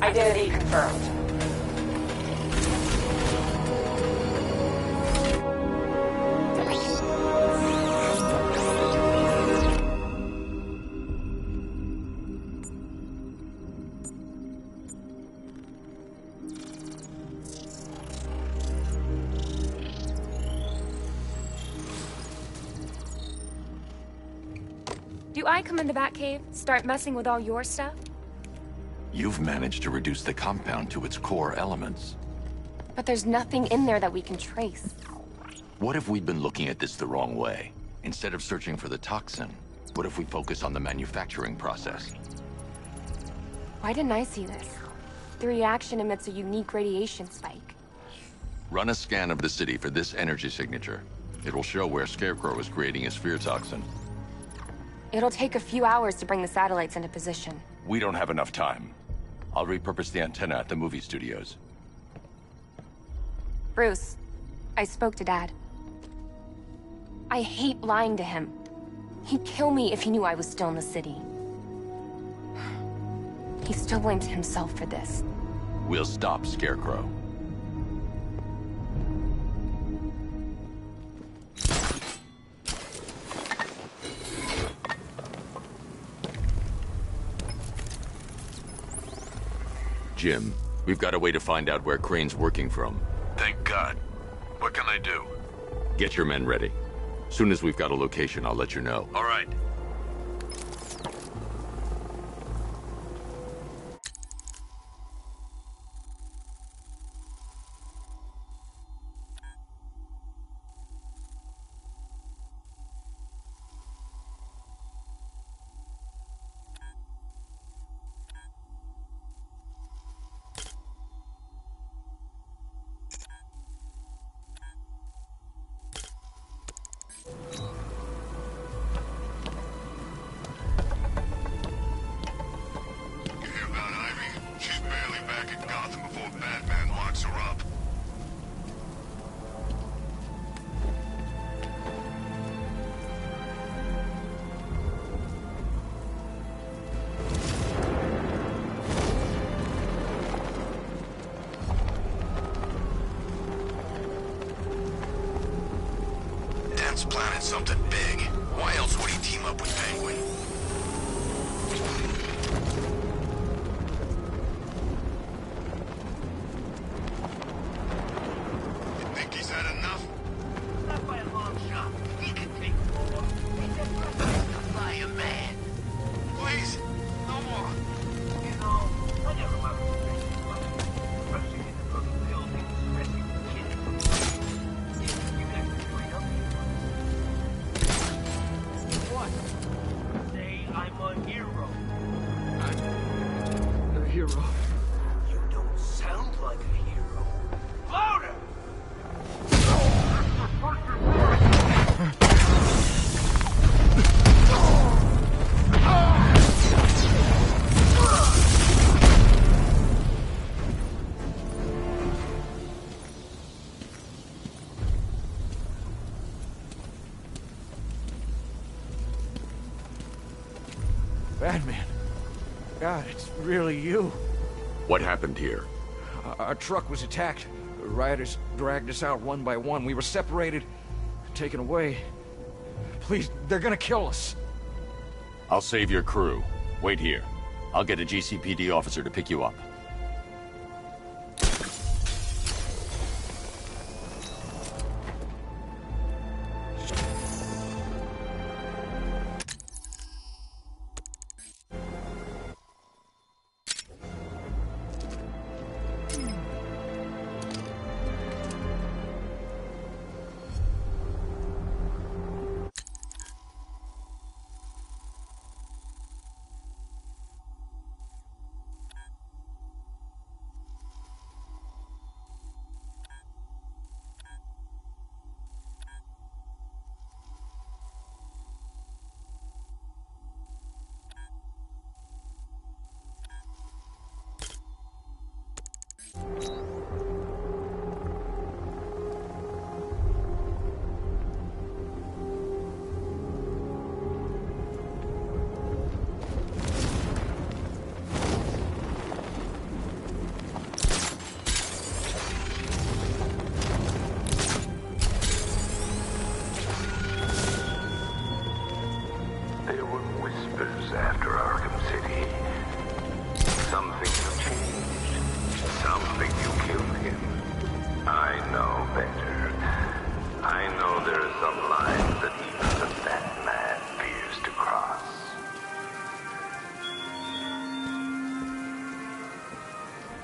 Identity confirmed. Do I come in the Batcave, start messing with all your stuff? You've managed to reduce the compound to its core elements. But there's nothing in there that we can trace. What if we've been looking at this the wrong way? Instead of searching for the toxin, what if we focus on the manufacturing process? Why didn't I see this? The reaction emits a unique radiation spike. Run a scan of the city for this energy signature. It will show where Scarecrow is creating his fear toxin. It'll take a few hours to bring the satellites into position. We don't have enough time. I'll repurpose the antenna at the movie studios. Bruce, I spoke to Dad. I hate lying to him. He'd kill me if he knew I was still in the city. He still blames himself for this. We'll stop Scarecrow. Jim, we've got a way to find out where Crane's working from. Thank God. What can I do? Get your men ready. Soon as we've got a location, I'll let you know. All right. Planning something big. Why else would he team up with Penguin? You think he's had enough? Not by a long shot. He can take more. He just by a man. Please, no more. You know, I never liked rushing into those buildings, rescuing kids. You can actually help me. What? Say I'm a hero. A hero? You don't sound like a hero. Louder! Batman. God, it's really you. What happened here? Our truck was attacked. Rioters dragged us out one by one. We were separated, taken away. Please, they're gonna kill us. I'll save your crew. Wait here. I'll get a GCPD officer to pick you up.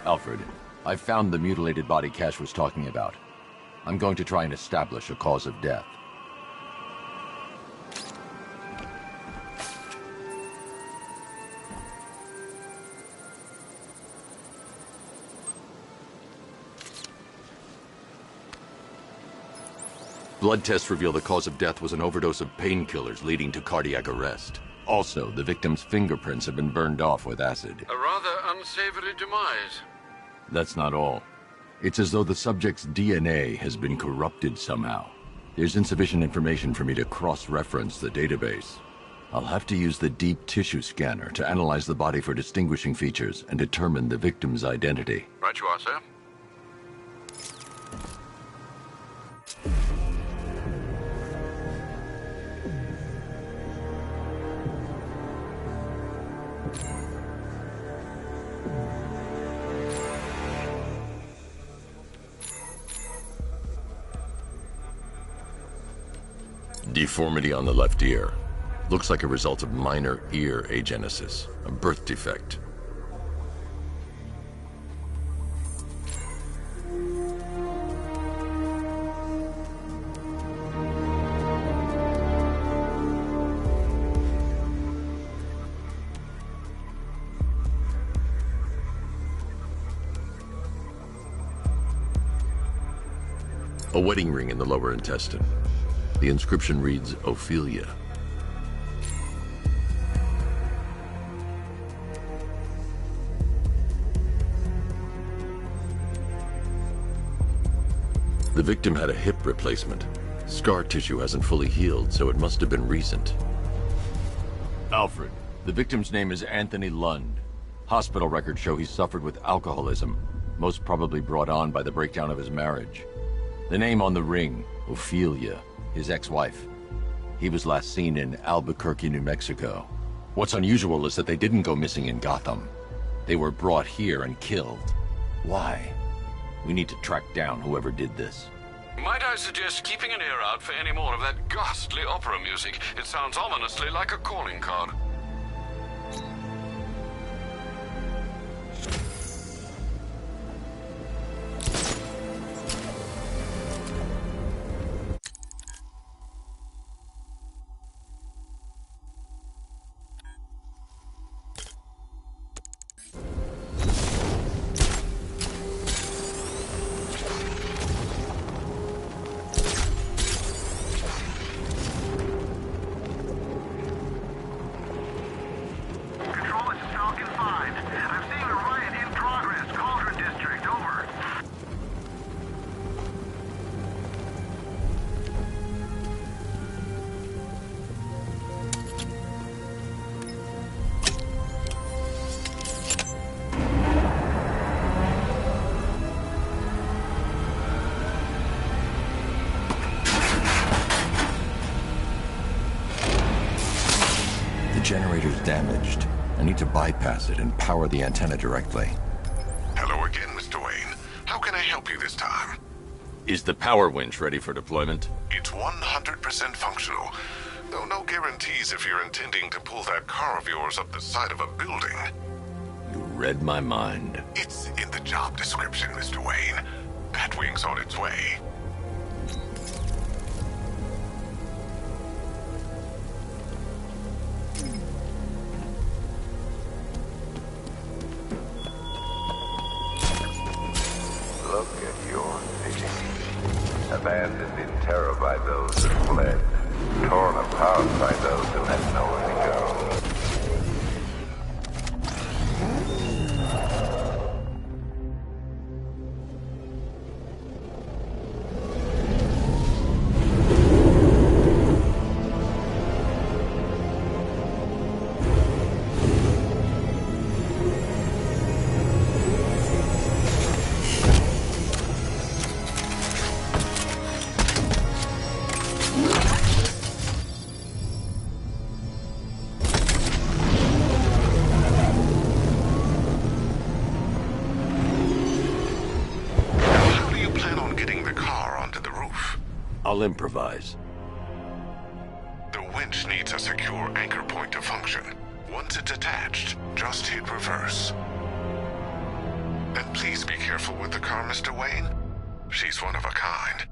Alfred, I found the mutilated body Cash was talking about. I'm going to try and establish a cause of death. Blood tests reveal the cause of death was an overdose of painkillers leading to cardiac arrest. Also, the victim's fingerprints have been burned off with acid. A rather unsavory demise. That's not all. It's as though the subject's DNA has been corrupted somehow. There's insufficient information for me to cross-reference the database. I'll have to use the deep tissue scanner to analyze the body for distinguishing features and determine the victim's identity. Right you are, sir. Deformity on the left ear. Looks like a result of minor ear agenesis, a birth defect. A wedding ring in the lower intestine. The inscription reads, Ophelia. The victim had a hip replacement. Scar tissue hasn't fully healed, so it must have been recent. Alfred, the victim's name is Anthony Lund. Hospital records show he suffered with alcoholism, most probably brought on by the breakdown of his marriage. The name on the ring, Ophelia, his ex-wife. He was last seen in Albuquerque, New Mexico. What's unusual is that they didn't go missing in Gotham. They were brought here and killed. Why? We need to track down whoever did this. Might I suggest keeping an ear out for any more of that ghastly opera music? It sounds ominously like a calling card. The generator's damaged. I need to bypass it and power the antenna directly. Hello again, Mr. Wayne. How can I help you this time? Is the power winch ready for deployment? It's 100% functional, though no guarantees if you're intending to pull that car of yours up the side of a building. You read my mind. It's in the job description, Mr. Wayne. Batwing's on its way. Look at your city. Abandoned in terror by those that fled. Torn apart by those who had nowhere to go. I'll improvise. The winch needs a secure anchor point to function. Once it's attached, just hit reverse. And please careful with the car, Mr. Wayne. She's one of a kind.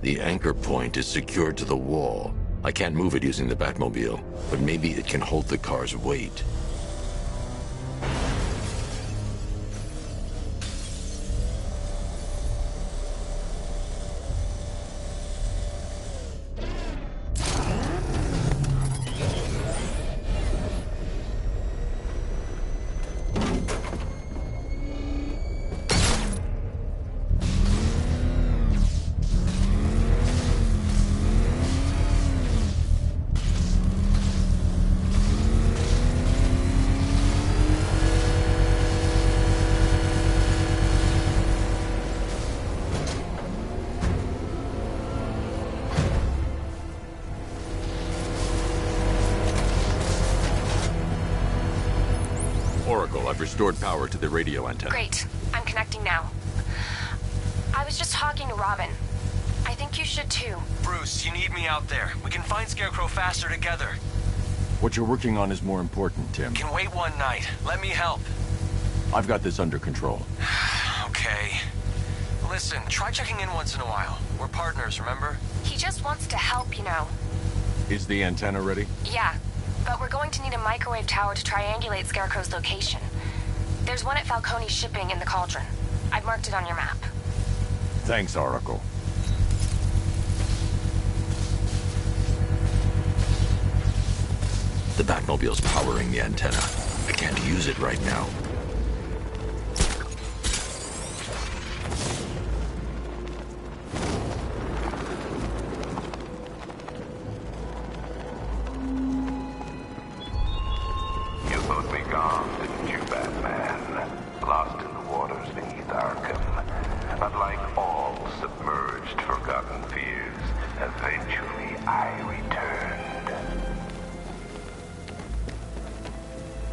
The anchor point is secured to the wall. I can't move it using the Batmobile, but maybe it can hold the car's weight. Oracle, I've restored power to the radio antenna. Great. I'm connecting now. I was just talking to Robin. I think you should too. Bruce, you need me out there. We can find Scarecrow faster together. What you're working on is more important, Tim. Can wait one night. Let me help. I've got this under control. Okay. Listen, try checking in once in a while. We're partners, remember? He just wants to help, you know. Is the antenna ready? Yeah, but we're going to need a microwave tower to triangulate Scarecrow's location. There's one at Falcone's shipping in the Cauldron. I've marked it on your map. Thanks, Oracle. The Batmobile's powering the antenna. I can't use it right now. But like all submerged, forgotten fears, eventually I returned.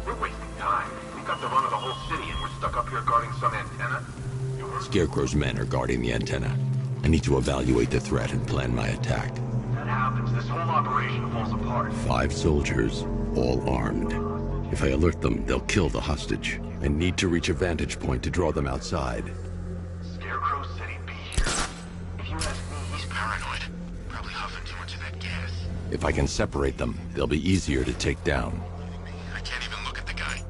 We're wasting time. We've got the run of the whole city and we're stuck up here guarding some antenna. Scarecrow's men are guarding the antenna. I need to evaluate the threat and plan my attack. That happens, this whole operation falls apart. 5 soldiers, all armed. If I alert them, they'll kill the hostage. I need to reach a vantage point to draw them outside. Scarecrow said he'd be here. If you ask me, he's paranoid. Probably huffing too much of that gas. If I can separate them, they'll be easier to take down. I can't even look at the guy.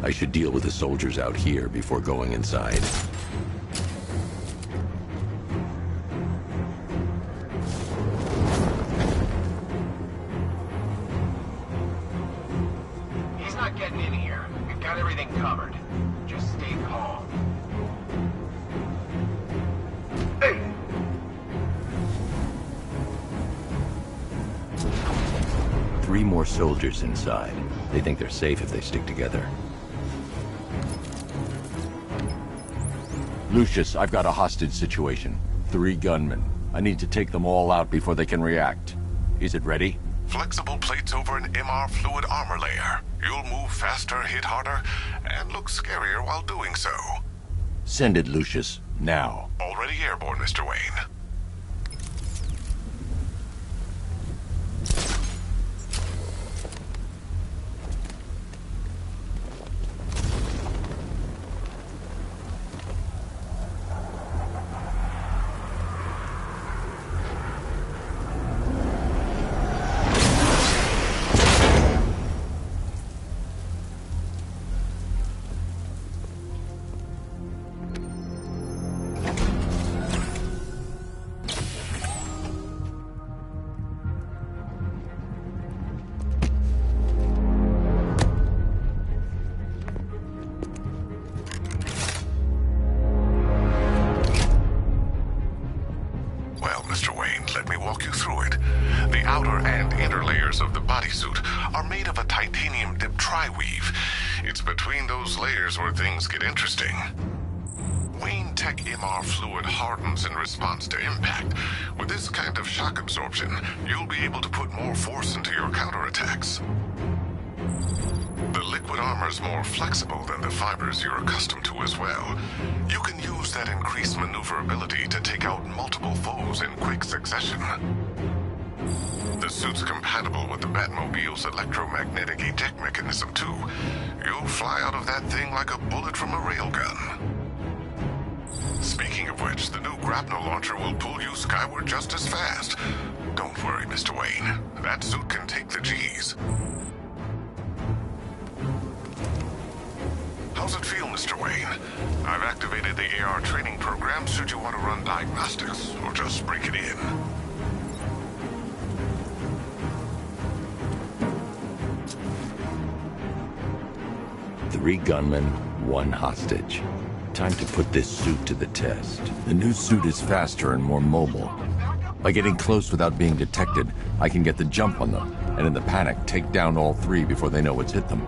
I should deal with the soldiers out here before going inside. He's not getting in here. We've got everything covered. Just stay calm. Hey! 3 more soldiers inside. They think they're safe if they stick together. Lucius, I've got a hostage situation. 3 gunmen. I need to take them all out before they can react. Is it ready? Flexible plates over an MR fluid armor layer. You'll move faster, hit harder, and look scarier while doing so. Send it, Lucius. Now. Already airborne, Mr. Wayne. Of the bodysuit are made of a titanium dip tri-weave. It's between those layers where things get interesting. Wayne Tech MR fluid hardens in response to impact. With this kind of shock absorption, you'll be able to put more force into your counterattacks. The liquid armor's more flexible than the fibers you're accustomed to as well. You can use that increased maneuverability to take out multiple foes in quick succession. The suit's compatible with the Batmobile's electromagnetic eject mechanism, too. You'll fly out of that thing like a bullet from a railgun. Speaking of which, the new grapnel launcher will pull you skyward just as fast. Don't worry, Mr. Wayne. That suit can take the G's. How's it feel, Mr. Wayne? I've activated the AR training program should you want to run diagnostics, or just break it in. 3 gunmen, 1 hostage. Time to put this suit to the test. The new suit is faster and more mobile. By getting close without being detected, I can get the jump on them, and in the panic, take down all 3 before they know what's hit them.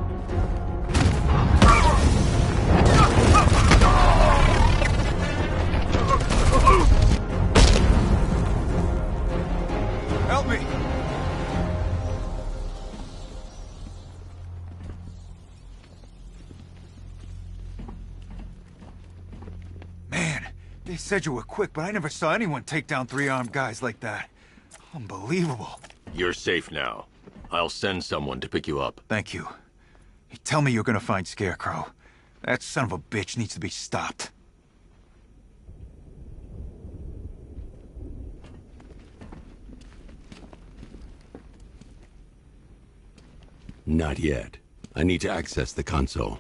They said you were quick, but I never saw anyone take down 3 armed guys like that. Unbelievable. You're safe now. I'll send someone to pick you up. Thank you. Hey, tell me you're gonna find Scarecrow. That son of a bitch needs to be stopped. Not yet. I need to access the console.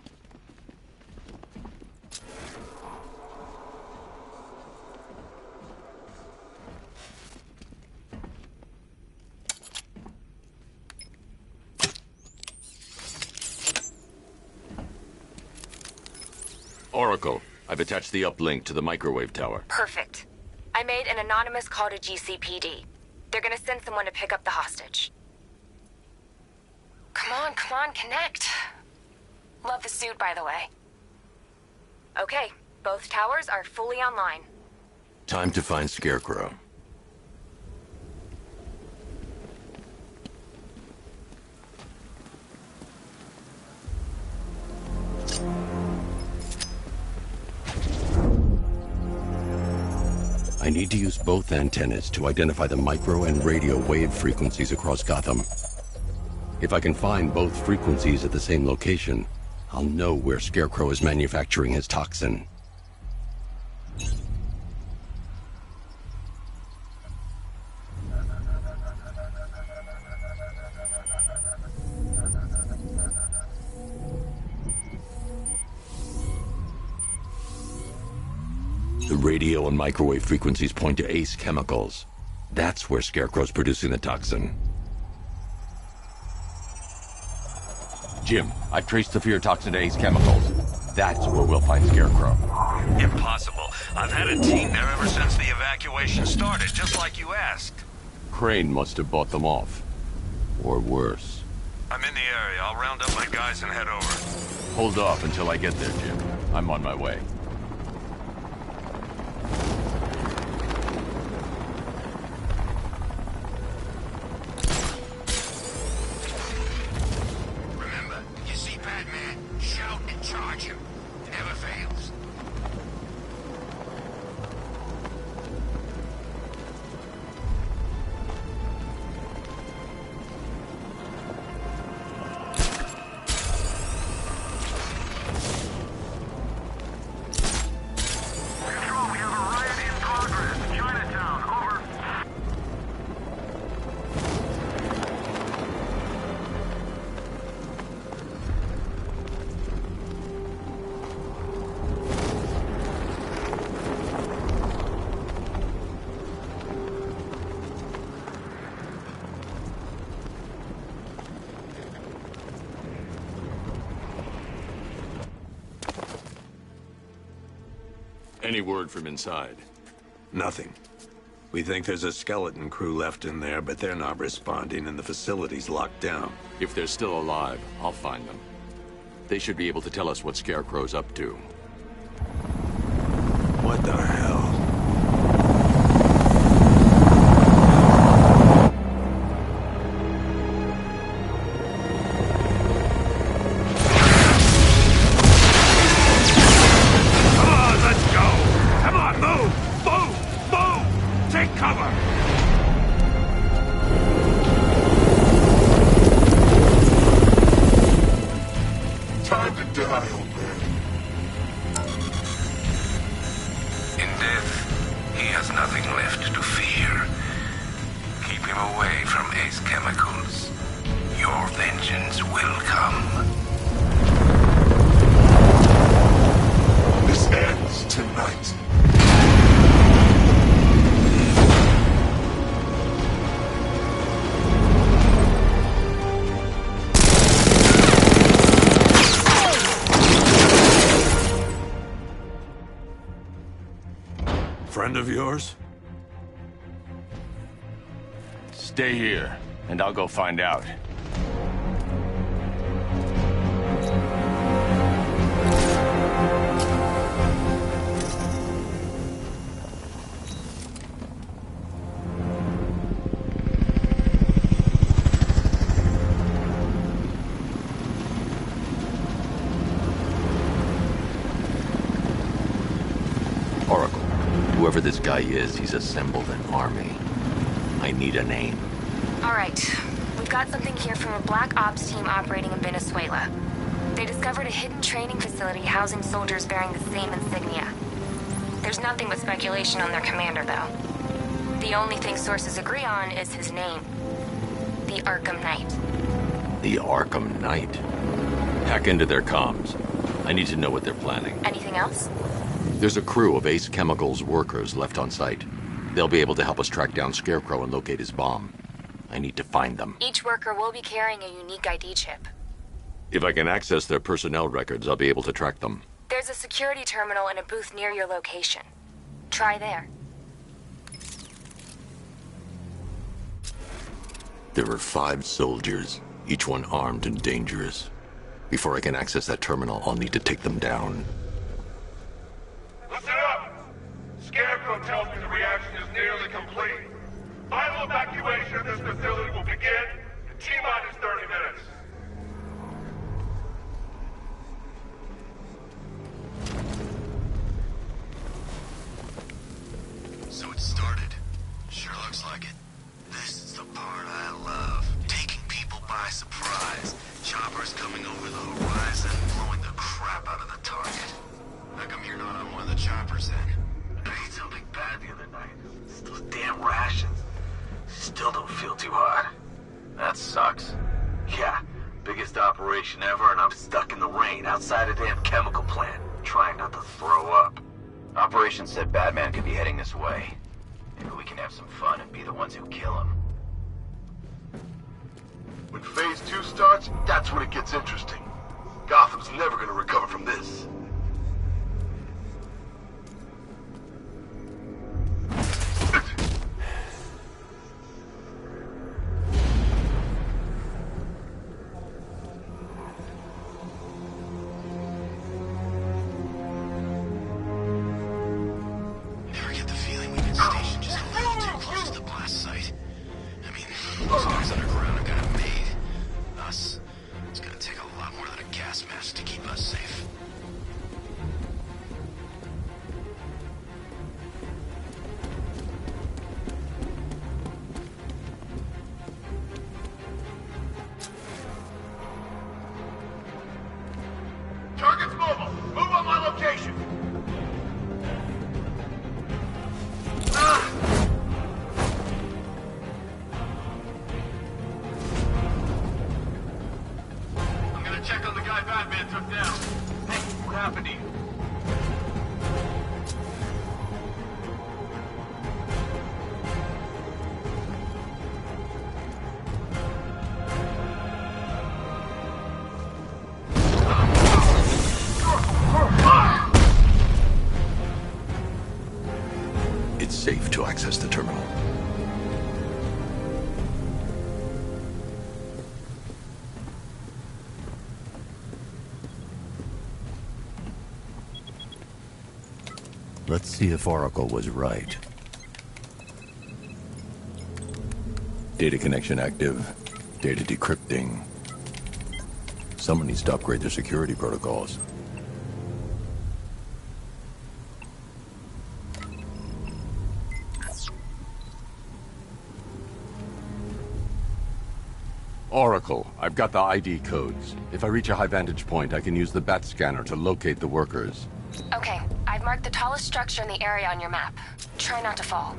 Oracle, I've attached the uplink to the microwave tower. Perfect. I made an anonymous call to GCPD. They're gonna send someone to pick up the hostage. Come on, connect. Love the suit, by the way. Okay, both towers are fully online. Time to find Scarecrow. I need to use both antennas to identify the micro and radio wave frequencies across Gotham. If I can find both frequencies at the same location, I'll know where Scarecrow is manufacturing his toxin. The radio and microwave frequencies point to Ace Chemicals. That's where Scarecrow's producing the toxin. Jim, I've traced the fear toxin to Ace Chemicals. That's where we'll find Scarecrow. Impossible. I've had a team there ever since the evacuation started, just like you asked. Crane must have bought them off. Or worse. I'm in the area. I'll round up my guys and head over. Hold off until I get there, Jim. I'm on my way. Remember, you see Batman, shout and charge him. Never fails. Control, we have a riot in progress. Chinatown, over. Any word from inside? Nothing. We think there's a skeleton crew left in there, but they're not responding and the facility's locked down. If they're still alive, I'll find them. They should be able to tell us what Scarecrow's up to. What the hell? Come on, let's go! Come on, move! Move! Move! Take cover! Time to die, old man. In death, he has nothing left to fear. Keep him away from Ace Chemicals. Your vengeance will come. This ends tonight. Friend of yours? Stay here, and I'll go find out. Oracle, Whoever this guy is, he's assembled an army. I need a name. All right. We've got something here from a Black Ops team operating in Venezuela. They discovered a hidden training facility housing soldiers bearing the same insignia. There's nothing but speculation on their commander, though. The only thing sources agree on is his name. The Arkham Knight. The Arkham Knight? Hack into their comms. I need to know what they're planning. Anything else? There's a crew of Ace Chemicals workers left on site. They'll be able to help us track down Scarecrow and locate his bomb. I need to find them. Each worker will be carrying a unique ID chip. If I can access their personnel records, I'll be able to track them. There's a security terminal in a booth near your location. Try there. There are 5 soldiers, each one armed and dangerous. Before I can access that terminal, I'll need to take them down. Listen up! Scarecrow tells me the reaction is nearly complete. Final evacuation of this facility will begin in T-minus 30 minutes. So it started. Sure looks like it. This is the part I love. Taking people by surprise. Choppers coming over the horizon, blowing the crap out of the target. How come you're not on one of the choppers then? I ate something bad the other night. It's those damn rations. Still don't feel too hot. That sucks. Yeah, biggest operation ever, and I'm stuck in the rain outside a damn chemical plant, trying not to throw up. Operation said Batman could be heading this way. Maybe we can have some fun and be the ones who kill him. When Phase 2 starts, that's when it gets interesting. Gotham's never gonna recover from this. Target's mobile! Move on my location! I'm gonna check on the guy Batman took down. Hey, what happened to you? It's safe to access the terminal. Let's see if Oracle was right. Data connection active. Data decrypting. Someone needs to upgrade their security protocols. Oracle, I've got the ID codes. If I reach a high vantage point, I can use the bat scanner to locate the workers. Okay, I've marked the tallest structure in the area on your map. Try not to fall.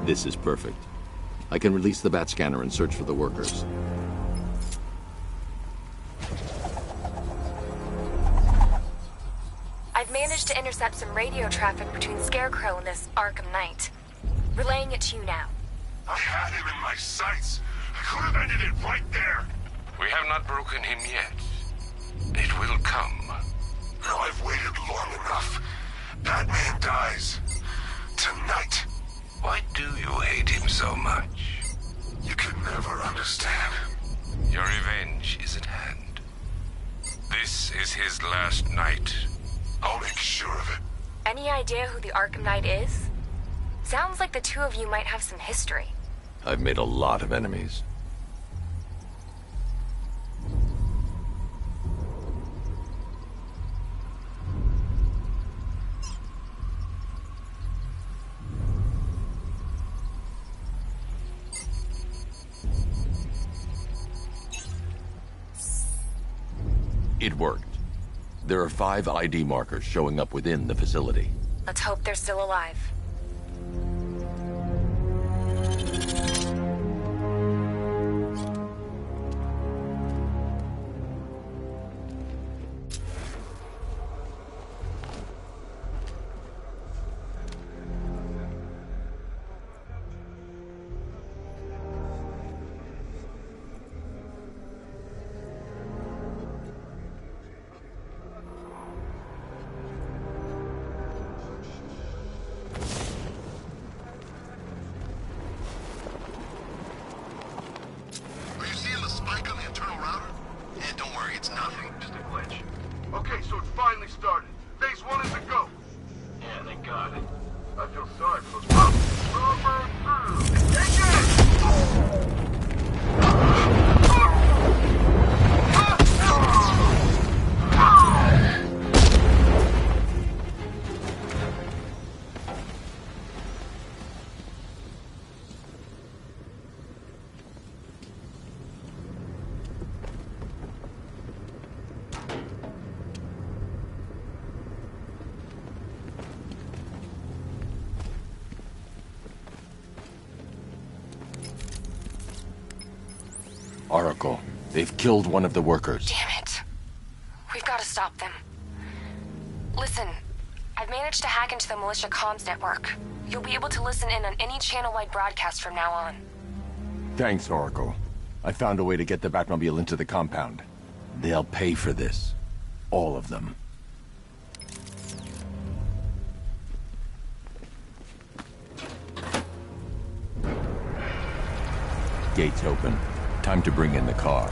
This is perfect. I can release the bat scanner and search for the workers. I've managed to intercept some radio traffic between Scarecrow and this Arkham Knight. Relaying it to you now. I had him in my sights. I could have ended it right there. We have not broken him yet. It will come. Now I've waited long enough. sure of it. Any idea who the Arkham Knight is? Sounds like the two of you might have some history. I've made a lot of enemies. It worked. There are 5 ID markers showing up within the facility. Let's hope they're still alive. Okay, so it's finally started. Phase 1 is a go. Yeah, they got it. I feel sorry for those... Take Oracle, they've killed one of the workers. Damn it. We've got to stop them. Listen, I've managed to hack into the militia comms network. You'll be able to listen in on any channel-wide broadcast from now on. Thanks, Oracle. I found a way to get the Batmobile into the compound. They'll pay for this. All of them. Gates open. Time to bring in the car.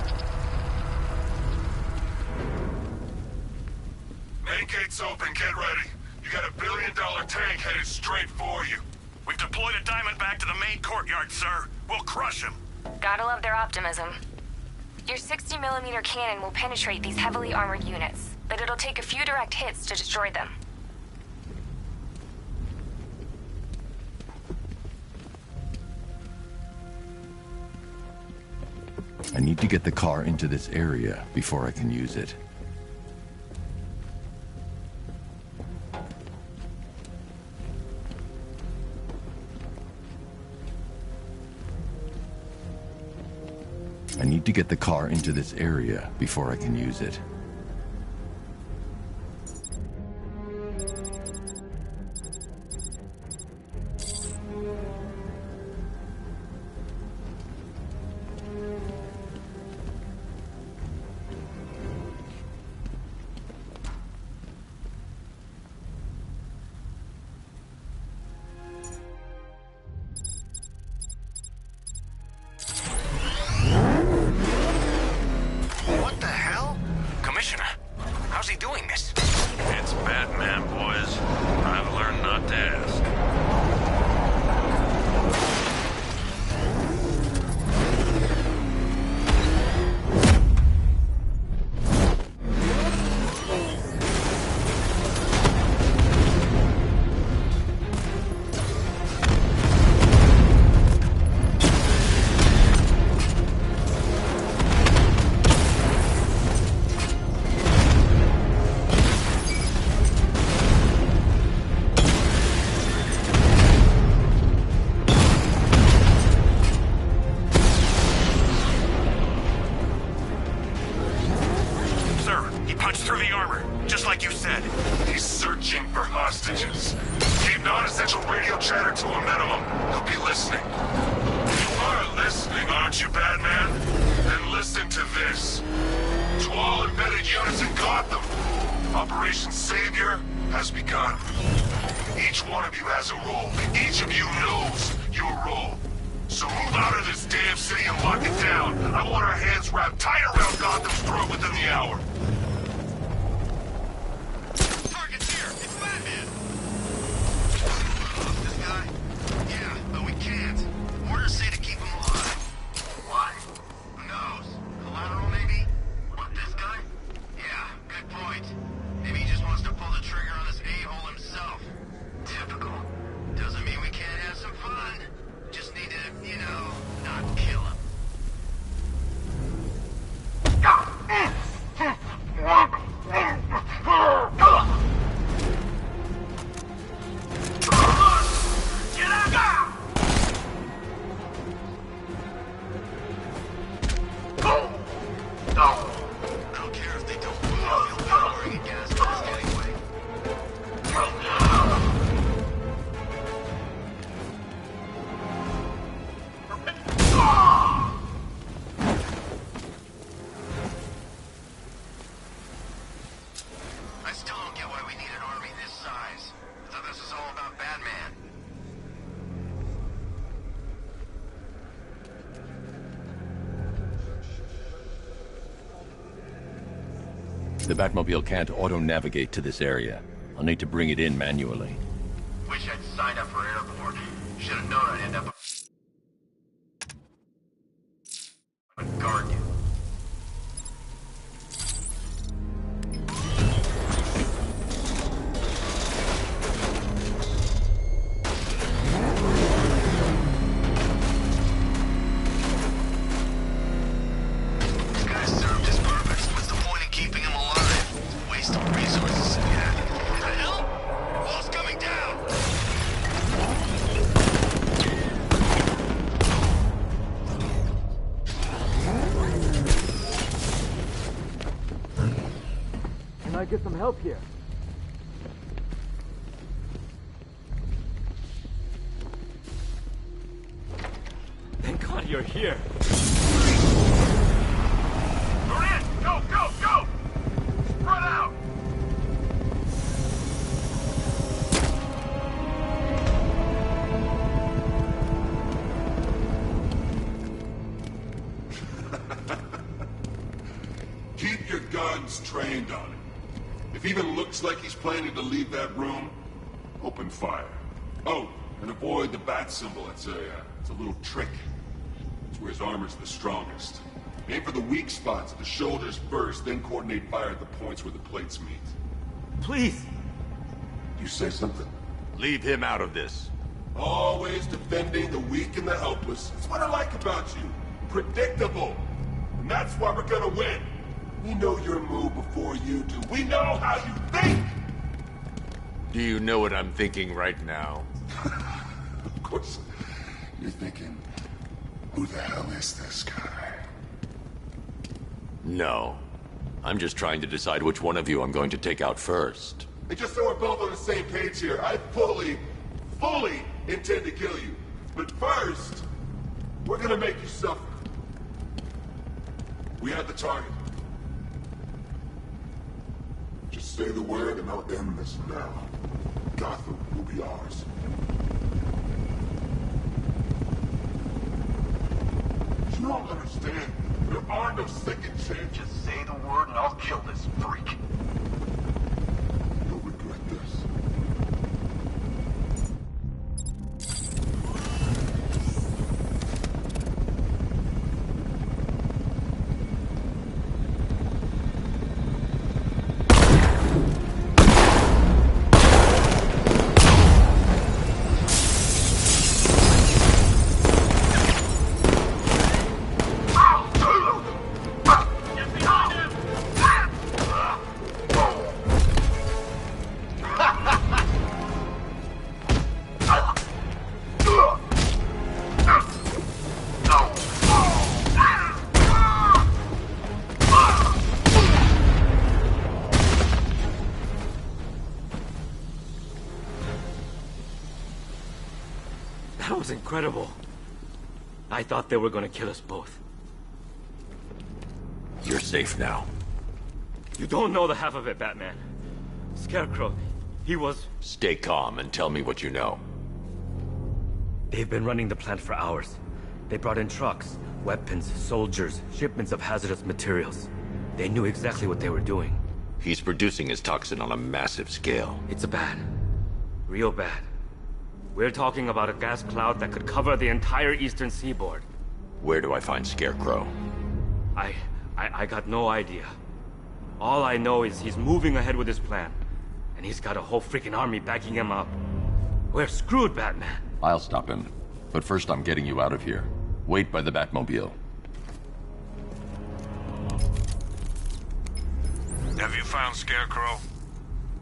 Main gate's open, get ready. You got $1 billion tank headed straight for you. We've deployed a Diamondback to the main courtyard, sir. We'll crush him. Gotta love their optimism. Your 60mm cannon will penetrate these heavily armored units, but it'll take a few direct hits to destroy them. I need to get the car into this area before I can use it. I need to get the car into this area before I can use it. What the hell? Commissioner, how's he doing this? It's Batman, boys. I've learned not to ask. Sir, he punched through the armor, just like you said. He's searching for hostages. Keep non-essential radio chatter to a minimum. He'll be listening. You are listening, aren't you, Batman? Then listen to this. To all embedded units in Gotham, Operation Savior has begun. Each one of you has a role. Each of you knows your role. So move out of this damn city and lock it down. I want our hands wrapped tight around Gotham's throat within the hour. Target's here! we need an army this size? I thought this was all about Batman. The Batmobile can't auto-navigate to this area. I'll need to bring it in manually. Wish I'd signed up for airport. Should have known I'd end up a guardian. This guy served his purpose. What's the point in keeping him alive? It's a waste of resources. Yeah. What the hell? Wall's coming down! Can I get some help here? Thank God you're here. Moran, go, go, go! Spread out! Keep your guns trained on him. If he even looks like he's planning to leave that room, open fire. Oh, and avoid the bat symbol. It's a little trick. It's where his armor's the strongest. Aim for the weak spots at the shoulders first, then coordinate fire at the points where the plates meet. Please! You say something? Leave him out of this. Always defending the weak and the helpless. That's what I like about you. Predictable. And that's why we're gonna win. We know your move before you do. We know how you think! Do you know what I'm thinking right now? Of course. You're thinking, who the hell is this guy? No. I'm just trying to decide which one of you I'm going to take out first. And just so we're both on the same page here, I fully intend to kill you. But first, we're gonna make you suffer. We have the target. Just say the word and I'll end this now. Gotham will be ours. You don't understand. There are no second chances. Just say the word and I'll kill this freak. You'll regret this. That was incredible. I thought they were gonna kill us both. You're safe now. You don't know the half of it, Batman. Scarecrow, he was... Stay calm and tell me what you know. They've been running the plant for hours. They brought in trucks, weapons, soldiers, shipments of hazardous materials. They knew exactly what they were doing. He's producing his toxin on a massive scale. It's bad. Real bad. We're talking about a gas cloud that could cover the entire eastern seaboard. Where do I find Scarecrow? I got no idea. All I know is he's moving ahead with his plan. And he's got a whole freaking army backing him up. We're screwed, Batman. I'll stop him. But first I'm getting you out of here. Wait by the Batmobile. Have you found Scarecrow?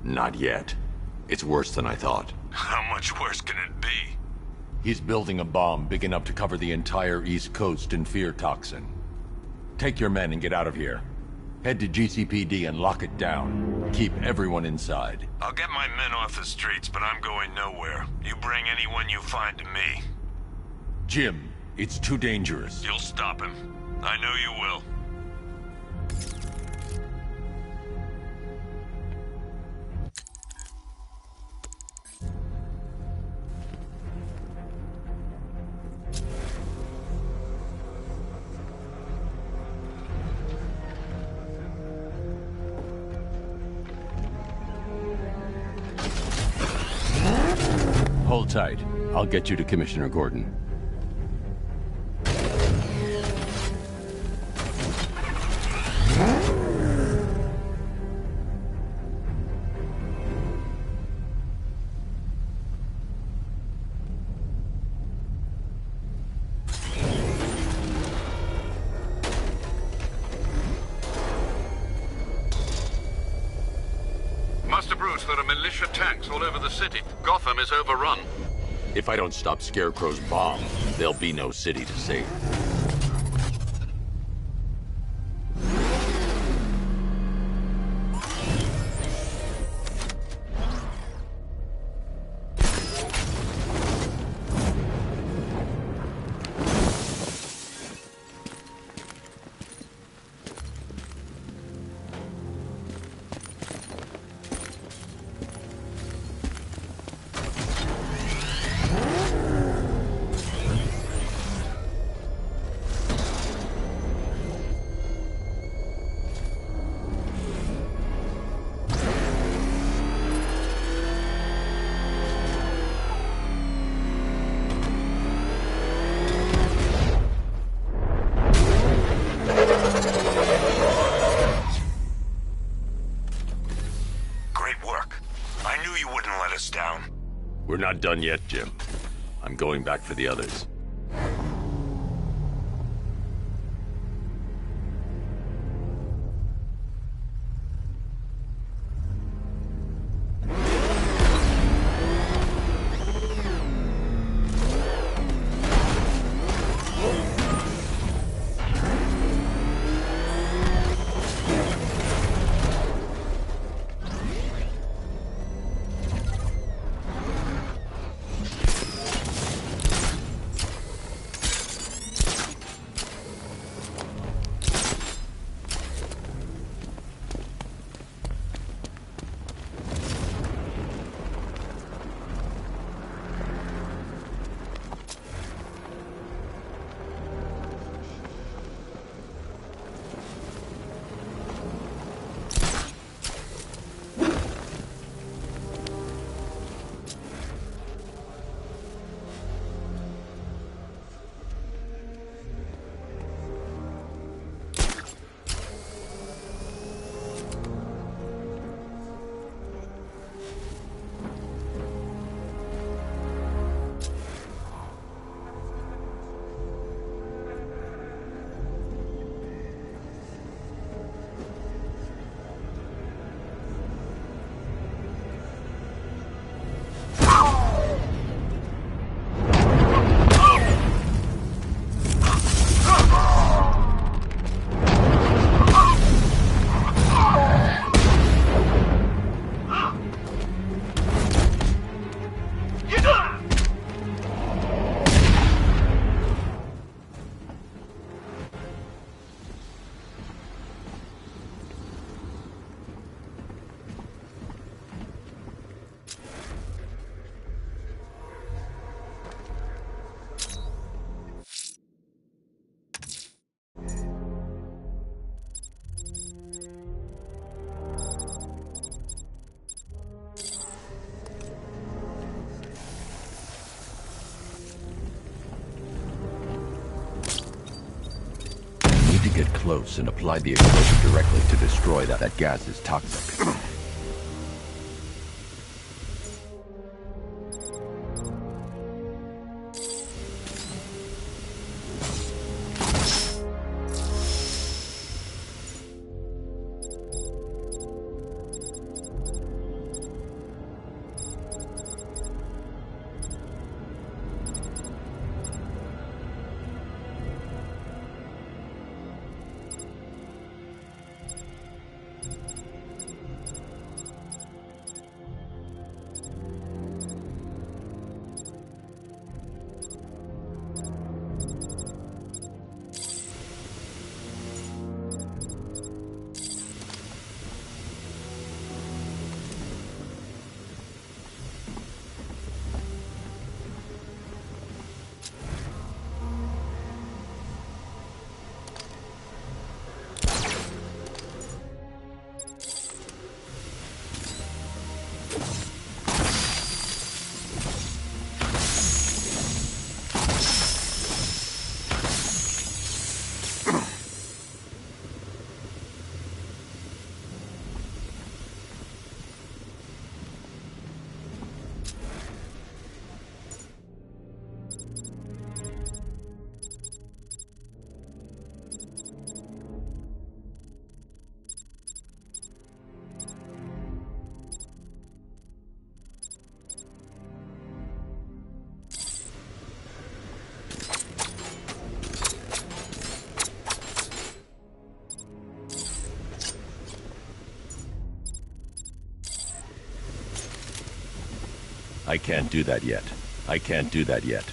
Not yet. It's worse than I thought. How much worse can it be? He's building a bomb big enough to cover the entire East Coast in fear toxin. Take your men and get out of here. Head to GCPD and lock it down. Keep everyone inside. I'll get my men off the streets, but I'm going nowhere. You bring anyone you find to me. Jim, it's too dangerous. You'll stop him. I know you will. Hold tight. I'll get you to Commissioner Gordon. Master Bruce, there are militia tanks all over the city. Gotham is overrun. If I don't stop Scarecrow's bomb, there'll be no city to save. We're not done yet, Jim. I'm going back for the others. Get close and apply the explosive directly to destroy that. That gas is toxic. I can't do that yet. I can't do that yet.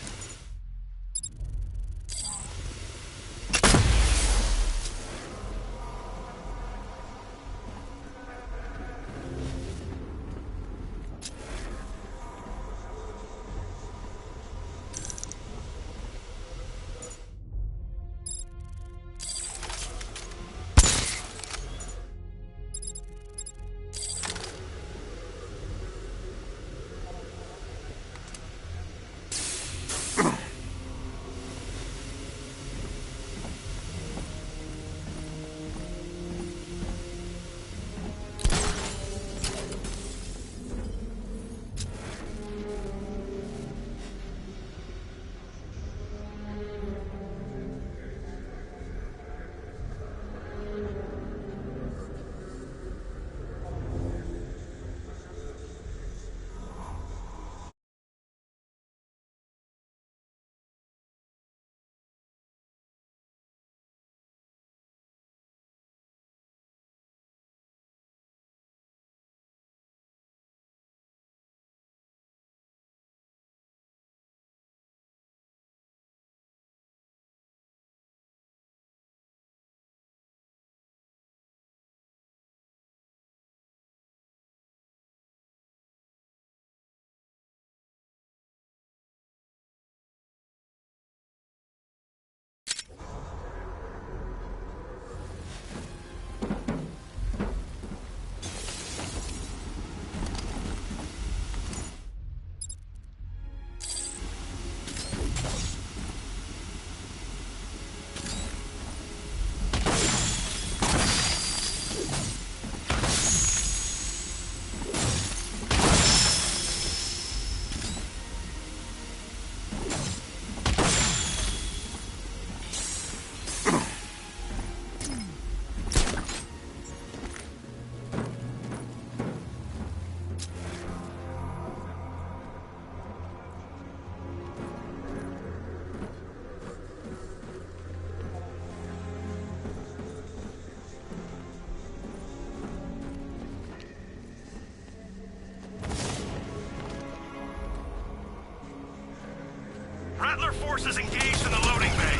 Rattler forces engaged in the loading bay.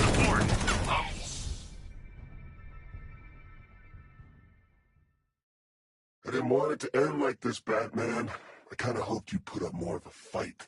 Support. I didn't want it to end like this, Batman. I kind of hoped you'd put up more of a fight.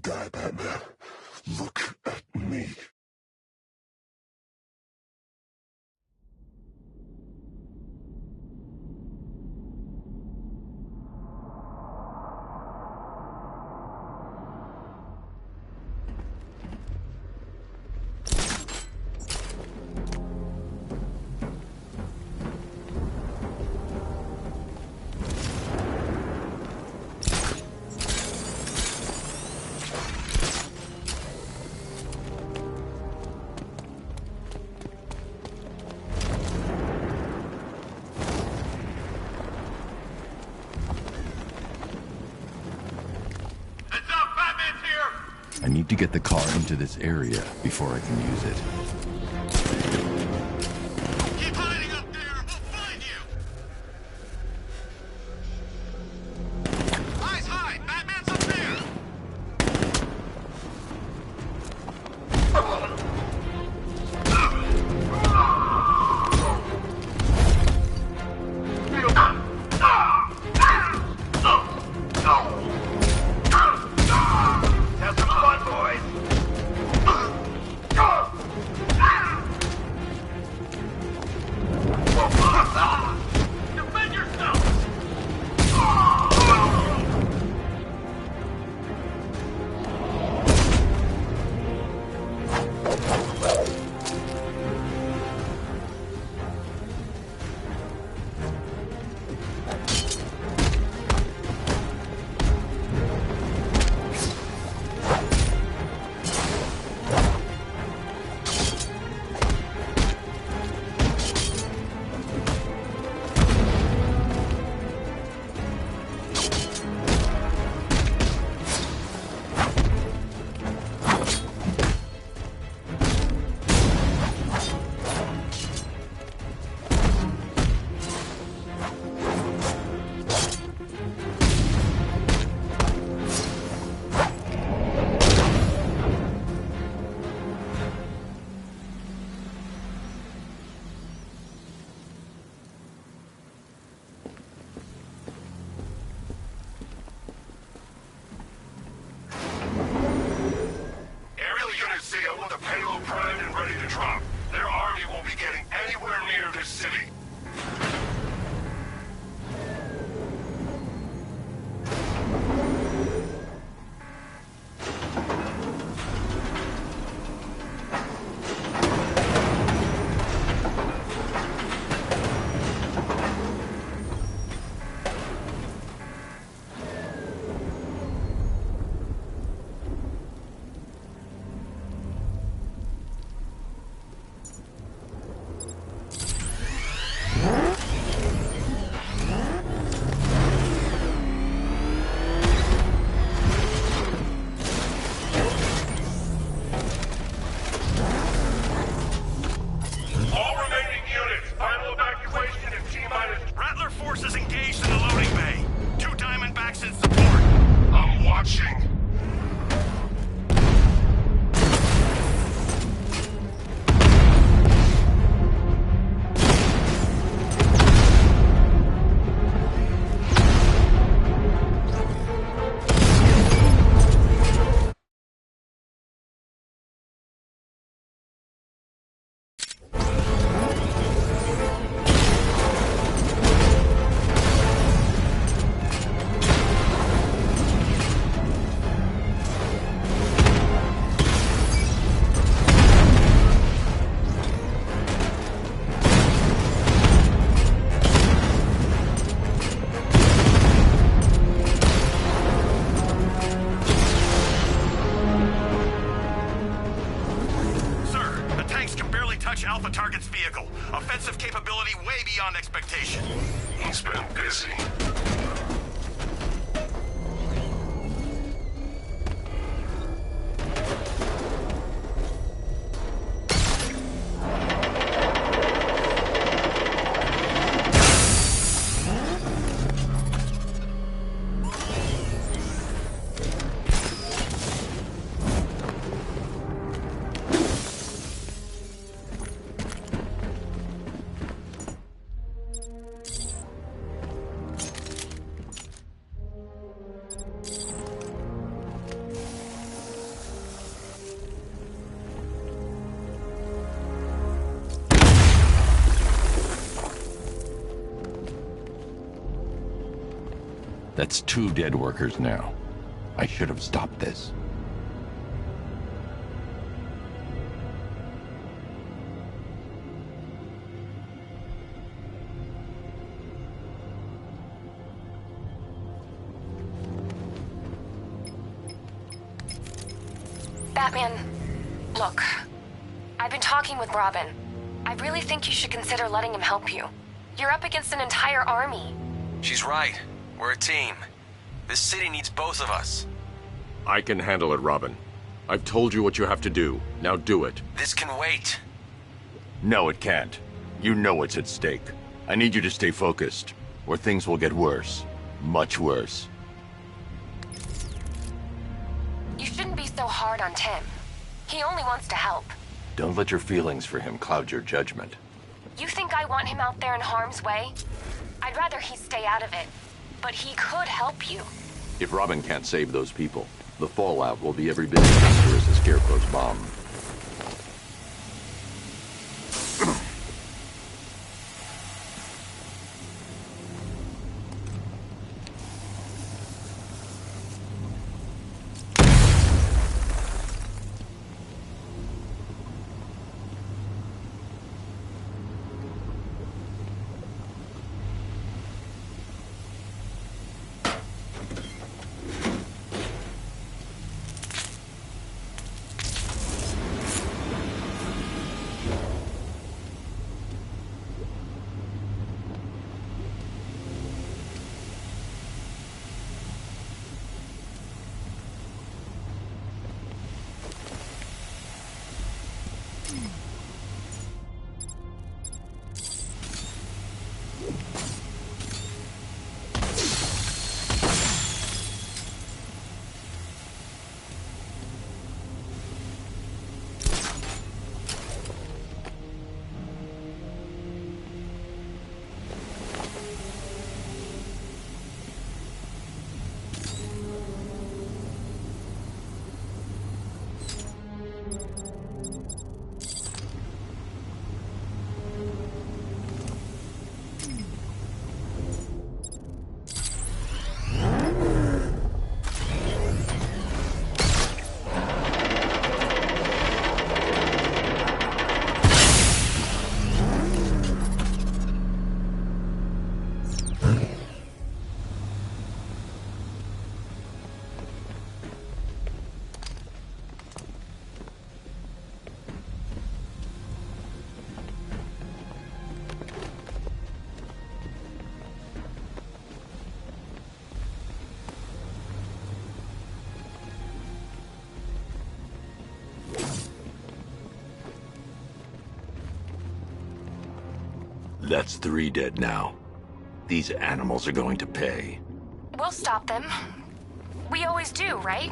guy, Batman. Look at me. I need to get the car into this area before I can use it. Keep hiding up there! We'll find you! Eyes high! Batman's up there! Have some fun, boys! Defend yourself! Aerial Unit C, I want the payload primed and ready to drop. Their army won't be getting anywhere near this city. All remaining units, final evacuation in T-minus... Rattler forces engaged in the loading bay. 2 Diamondbacks in support. I'm watching. Sir, the tanks can barely touch Alpha Target's vehicle. Offensive capability way beyond expectation. He's been busy. That's 2 dead workers now. I should have stopped this. Batman, look. I've been talking with Robin. I really think you should consider letting him help you. You're up against an entire army. She's right. We're a team. This city needs both of us. I can handle it, Robin. I've told you what you have to do. Now do it. This can wait. No, it can't. You know what's at stake. I need you to stay focused, or things will get worse. Much worse. You shouldn't be so hard on Tim. He only wants to help. Don't let your feelings for him cloud your judgment. You think I want him out there in harm's way? I'd rather he stay out of it. But he could help you. If Robin can't save those people, the fallout will be every bit as dangerous as Scarecrow's bomb. That's 3 dead now. These animals are going to pay. We'll stop them. We always do, right?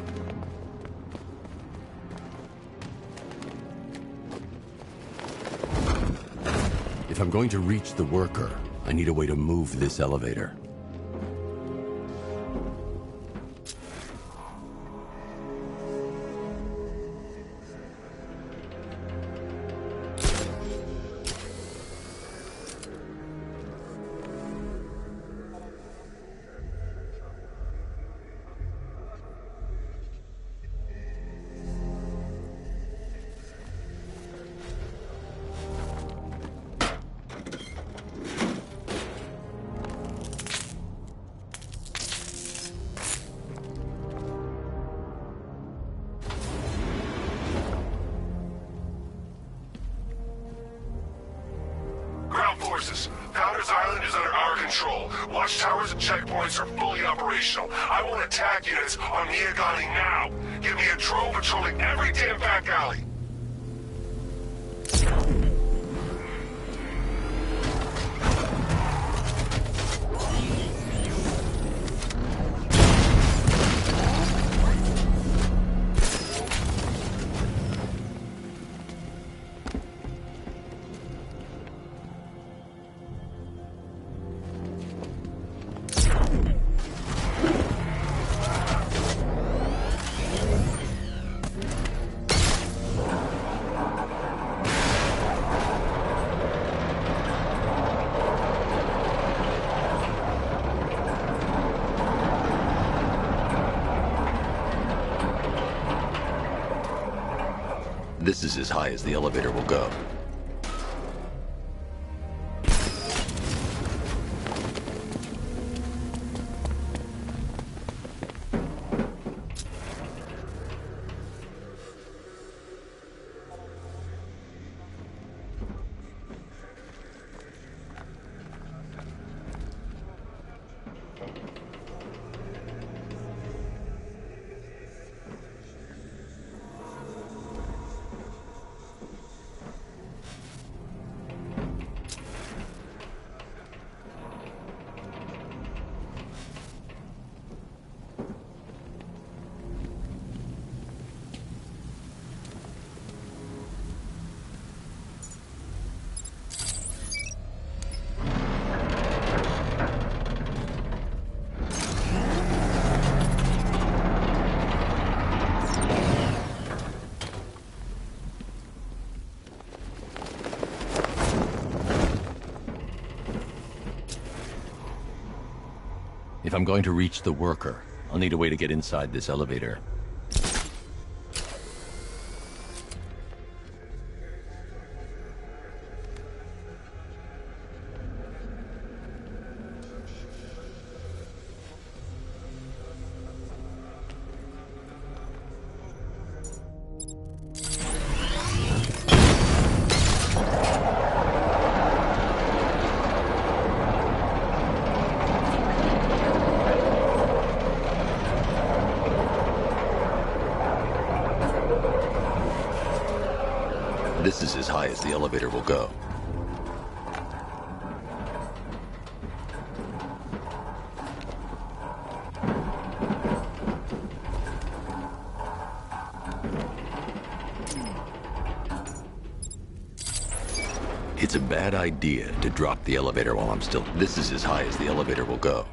If I'm going to reach the worker, I need a way to move this elevator. Powder's Island is under our control. Watchtowers and checkpoints are fully operational. I want attack units on Miagani now. Give me a drone patrolling every damn back alley. This is as high as the elevator will go. If I'm going to reach the worker, I'll need a way to get inside this elevator. This is as high as the elevator will go. It's a bad idea to drop the elevator while I'm still... This is as high as the elevator will go.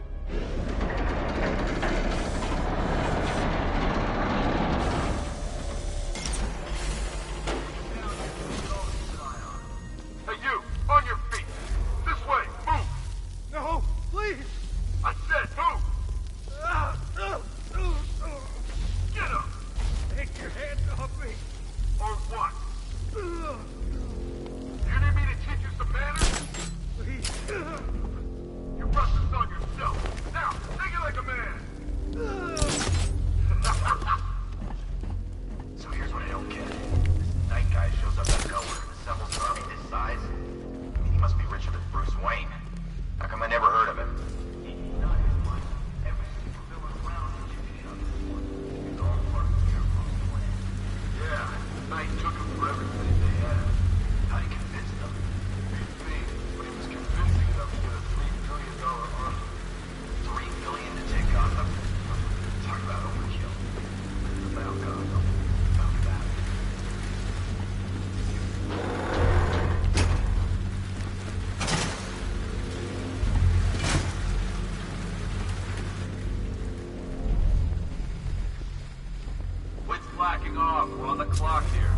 Slacking off. We're on the clock here.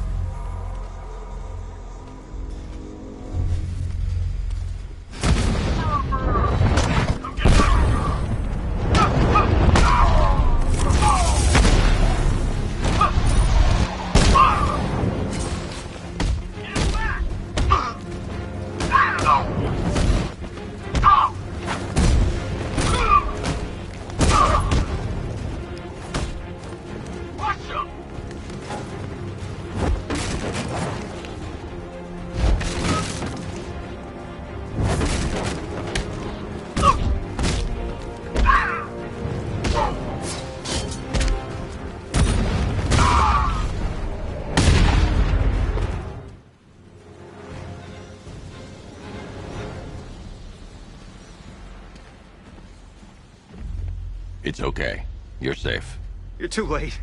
It's okay. You're safe. You're too late.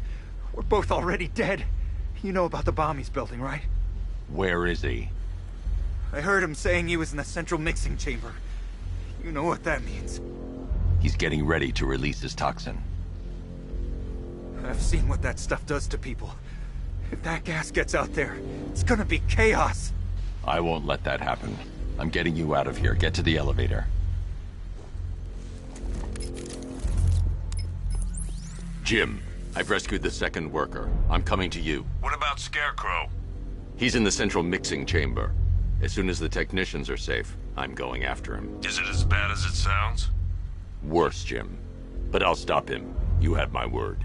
We're both already dead. You know about the bomb he's building, right? Where is he? I heard him saying he was in the central mixing chamber. You know what that means. He's getting ready to release his toxin. I've seen what that stuff does to people. If that gas gets out there, it's gonna be chaos. I won't let that happen. I'm getting you out of here. Get to the elevator. Jim, I've rescued the second worker. I'm coming to you. What about Scarecrow? He's in the central mixing chamber. As soon as the technicians are safe, I'm going after him. Is it as bad as it sounds? Worse, Jim. But I'll stop him. You have my word.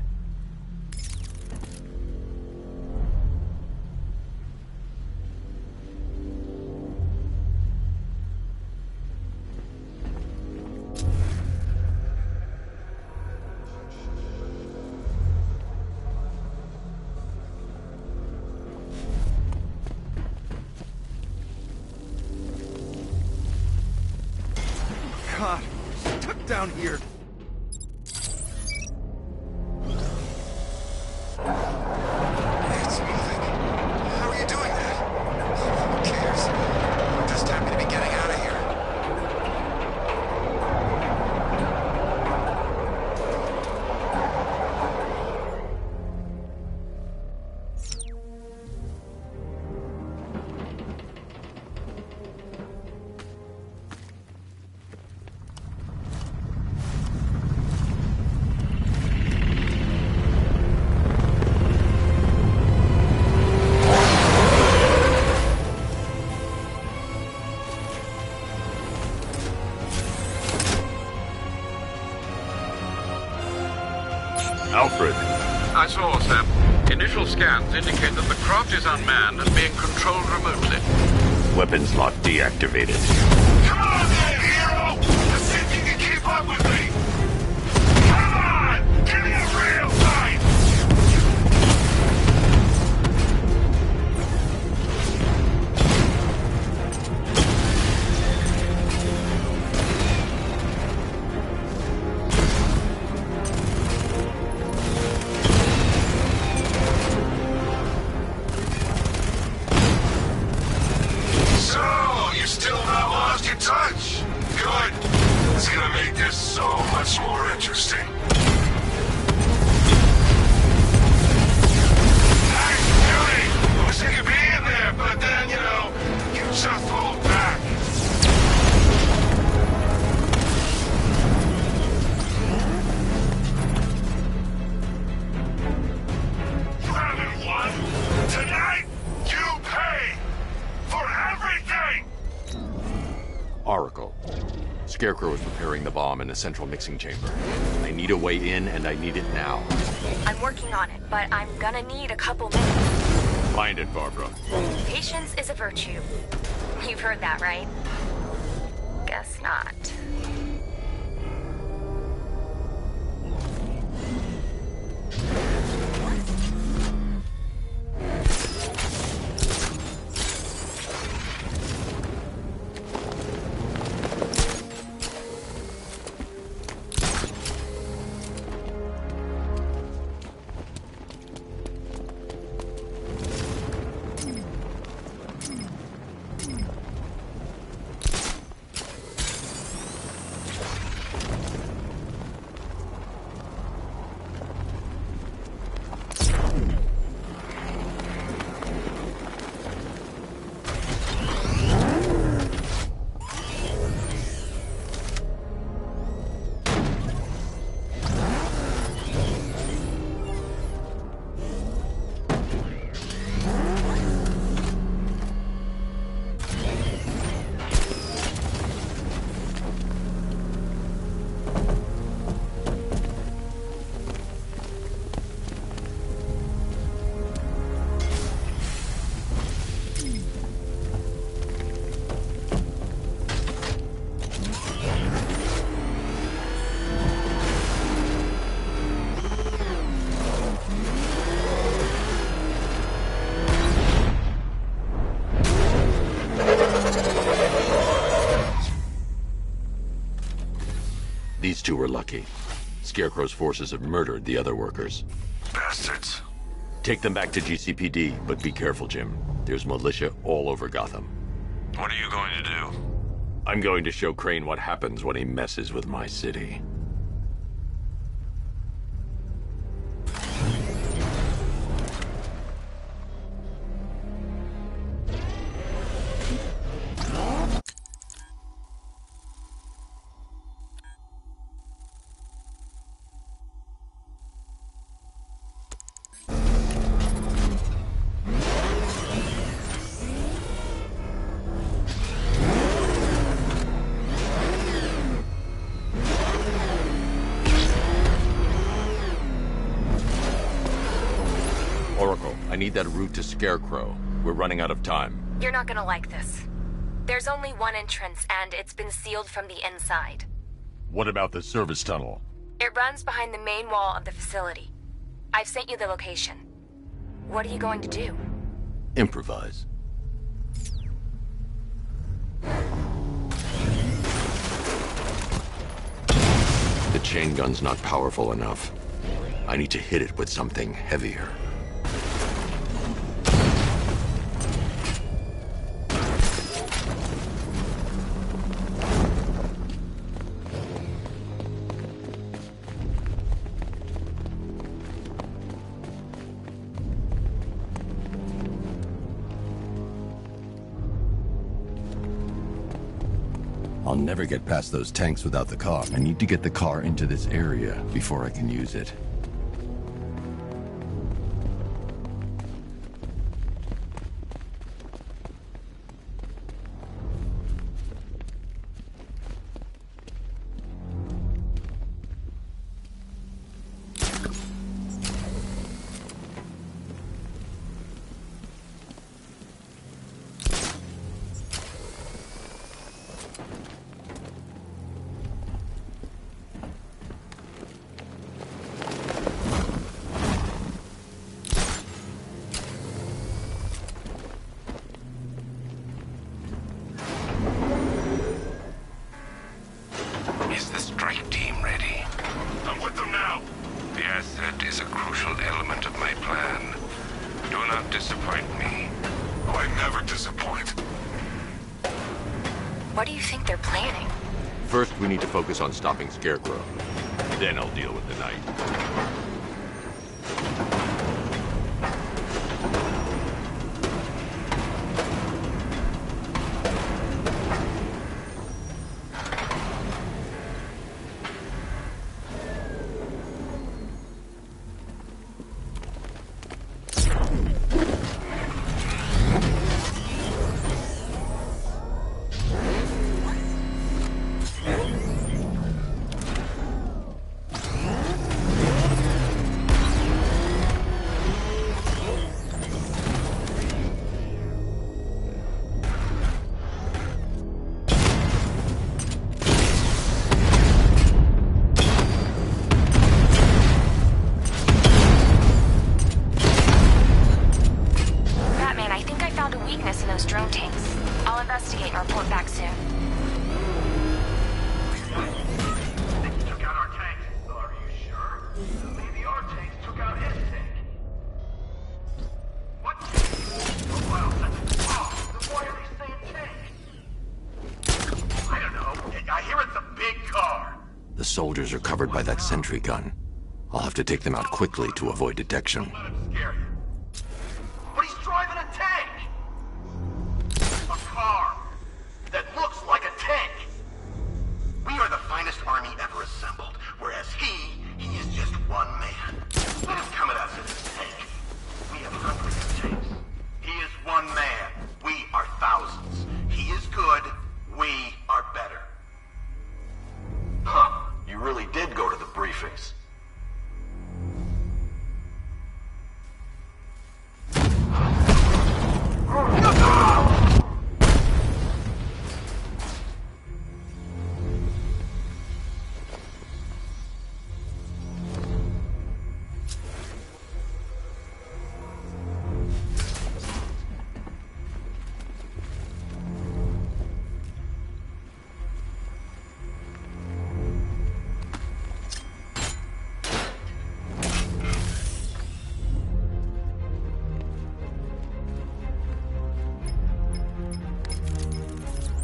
God, we're stuck down here. It's moving. How are you doing that? Who cares? We're just happy to be getting out of here. Alfred. I saw, Sam. Initial scans indicate that the craft is unmanned and being controlled remotely. Weapons lock deactivated. Come on then, hero! Let's see if you can keep up with me! Come on! Give me a real fight! So, you still not lost your touch? Good. It's gonna make this so much more interesting. Hey, Judy! I wish I could be in there, but then, you just hold back. You haven't won. Tonight, you pay for everything! Oracle. Scarecrow is preparing the bomb in the central mixing chamber. I need a way in, and I need it now. I'm working on it, but I'm gonna need a couple minutes. Find it, Barbara. Patience is a virtue. You've heard that, right? Guess not. These two were lucky. Scarecrow's forces have murdered the other workers. Bastards. Take them back to GCPD, but be careful, Jim. There's militia all over Gotham. What are you going to do? I'm going to show Crane what happens when he messes with my city. need that route to Scarecrow. We're running out of time. You're not gonna like this. There's only one entrance, and it's been sealed from the inside. What about the service tunnel? It runs behind the main wall of the facility. I've sent you the location. What are you going to do? Improvise. The chain gun's not powerful enough. I need to hit it with something heavier. I'll never get past those tanks without the car. I need to get the car into this area before I can use it. Is the strike team ready? I'm with them now. The asset is a crucial element of my plan. Do not disappoint me. Oh, I never disappoint. What do you think they're planning? First, we need to focus on stopping Scarecrow. Then I'll deal with the Knight. Drone tanks. I'll investigate and report back soon. They took out our tanks. Are you sure? Maybe our tanks took out his tank. What? Oh, wow, then why are they saying tank? I don't know. I hear it's a big car. The soldiers are covered by that sentry gun. I'll have to take them out quickly to avoid detection. Let him scare you. But he's driving a tank! A car that looks like a tank! We are the finest army ever assembled, whereas he is just one man. Let him come at us in his tank. We have hundreds of tanks. He is one man. We are thousands. He is good. We are better. Huh. You really did go to the briefings.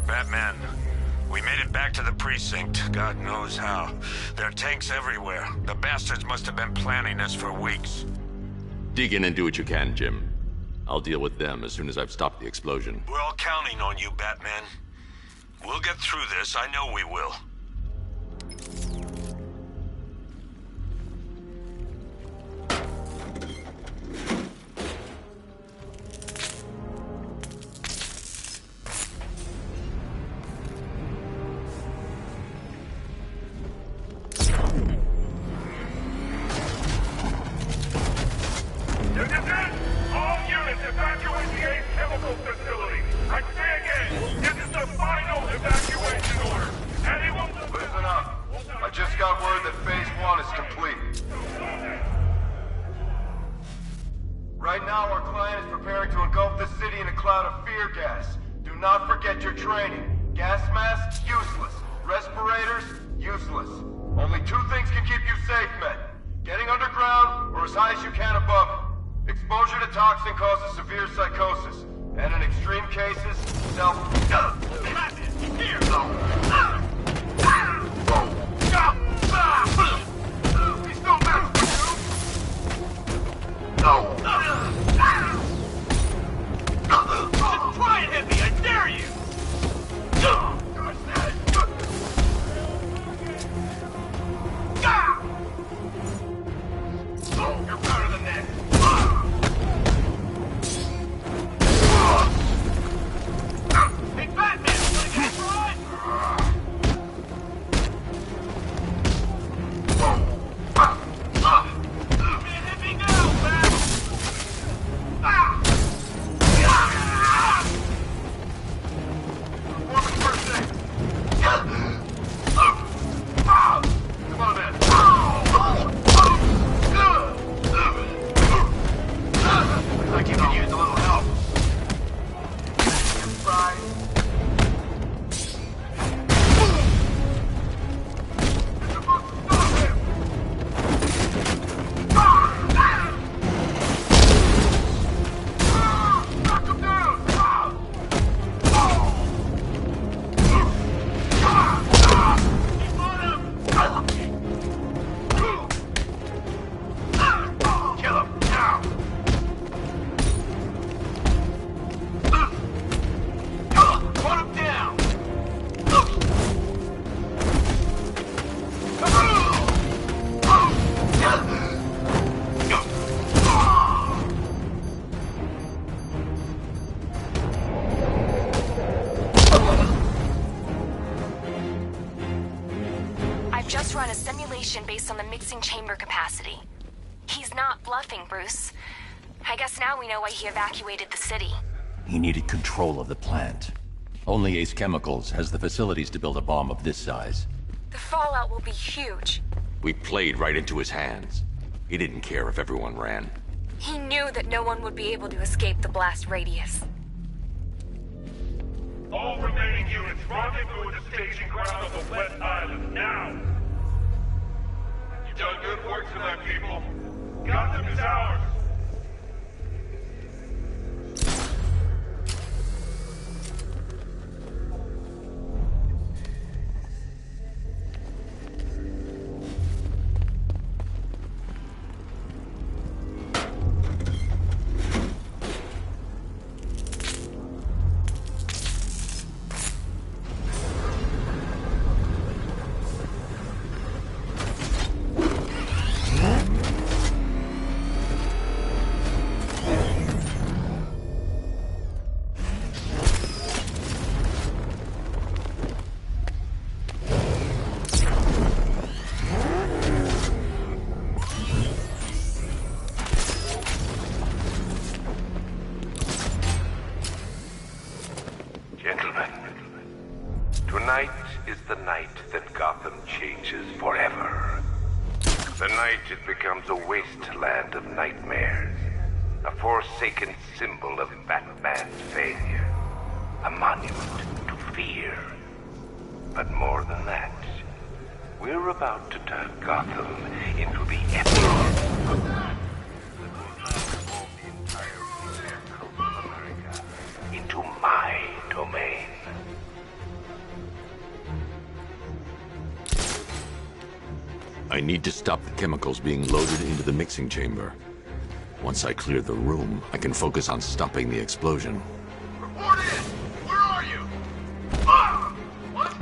Batman, we made it back to the precinct, God knows how. There are tanks everywhere. The bastards must have been planning this for weeks. Dig in and do what you can, Jim. I'll deal with them as soon as I've stopped the explosion. We're all counting on you, Batman. We'll get through this, I know we will. All tear gas. Do not forget your training. Gas masks, useless. Respirators, useless. Only two things can keep you safe, men. Getting underground, or as high as you can above it. Exposure to toxin causes severe psychosis. And in extreme cases, self... Here! Please don't mess with you! Just try and hit me, I dare you! You're better than that! Hey, Batman! Wanna get a ride? Hit me now, Bat! Performance first aid! Come on, man! Looks like you can use a little help. Right. Just run a simulation based on the mixing chamber capacity. He's not bluffing, Bruce. I guess now we know why he evacuated the city. He needed control of the plant. Only Ace Chemicals has the facilities to build a bomb of this size. The fallout will be huge. We played right into his hands. He didn't care if everyone ran. He knew that no one would be able to escape the blast radius. All remaining units, rendezvous at the staging ground of the West Island, now! You've done good work tonight, people. Gotham is ours! Tonight is the night that Gotham changes forever. The night it becomes a wasteland of nightmares. A forsaken symbol of Batman's failure. A monument to fear. But more than that, we're about to turn Gotham into the epicenter that will transform the entire retail coast of America into my domain. I need to stop the chemicals being loaded into the mixing chamber. Once I clear the room, I can focus on stopping the explosion. Report in! Where are you? What?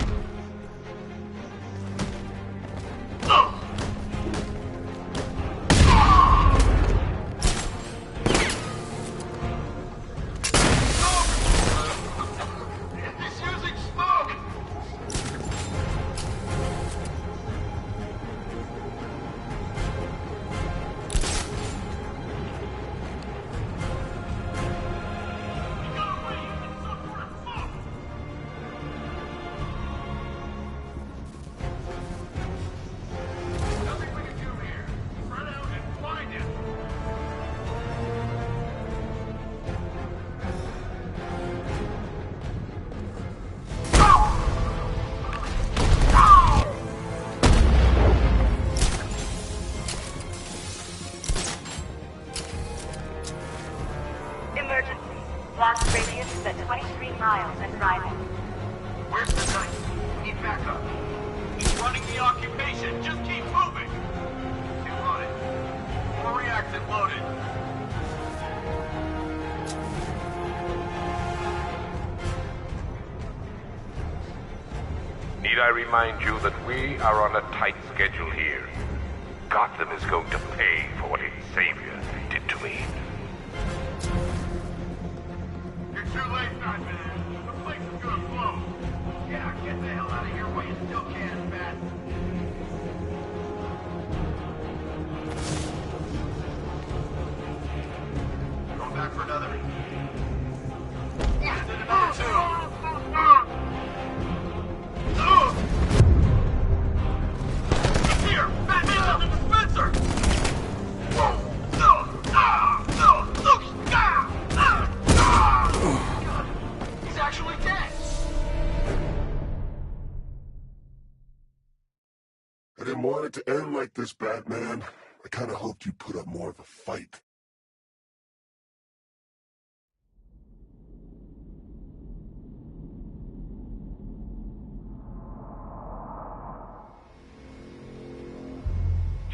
He's using smoke! occupation. Just keep moving. Keep running. More reactant loaded. Need I remind you that we are on a tight schedule here? Gotham is going to pay for what its savior did to me. You're too late, Batman. The place is gonna blow. Yeah, get the hell out of here while you still can, Bat. Going back for another. Yeah, did another two. Here! Batman's at the dispenser! God, he's actually dead! I didn't want it to end like this, Batman. I kinda hoped you'd put up more of a fight.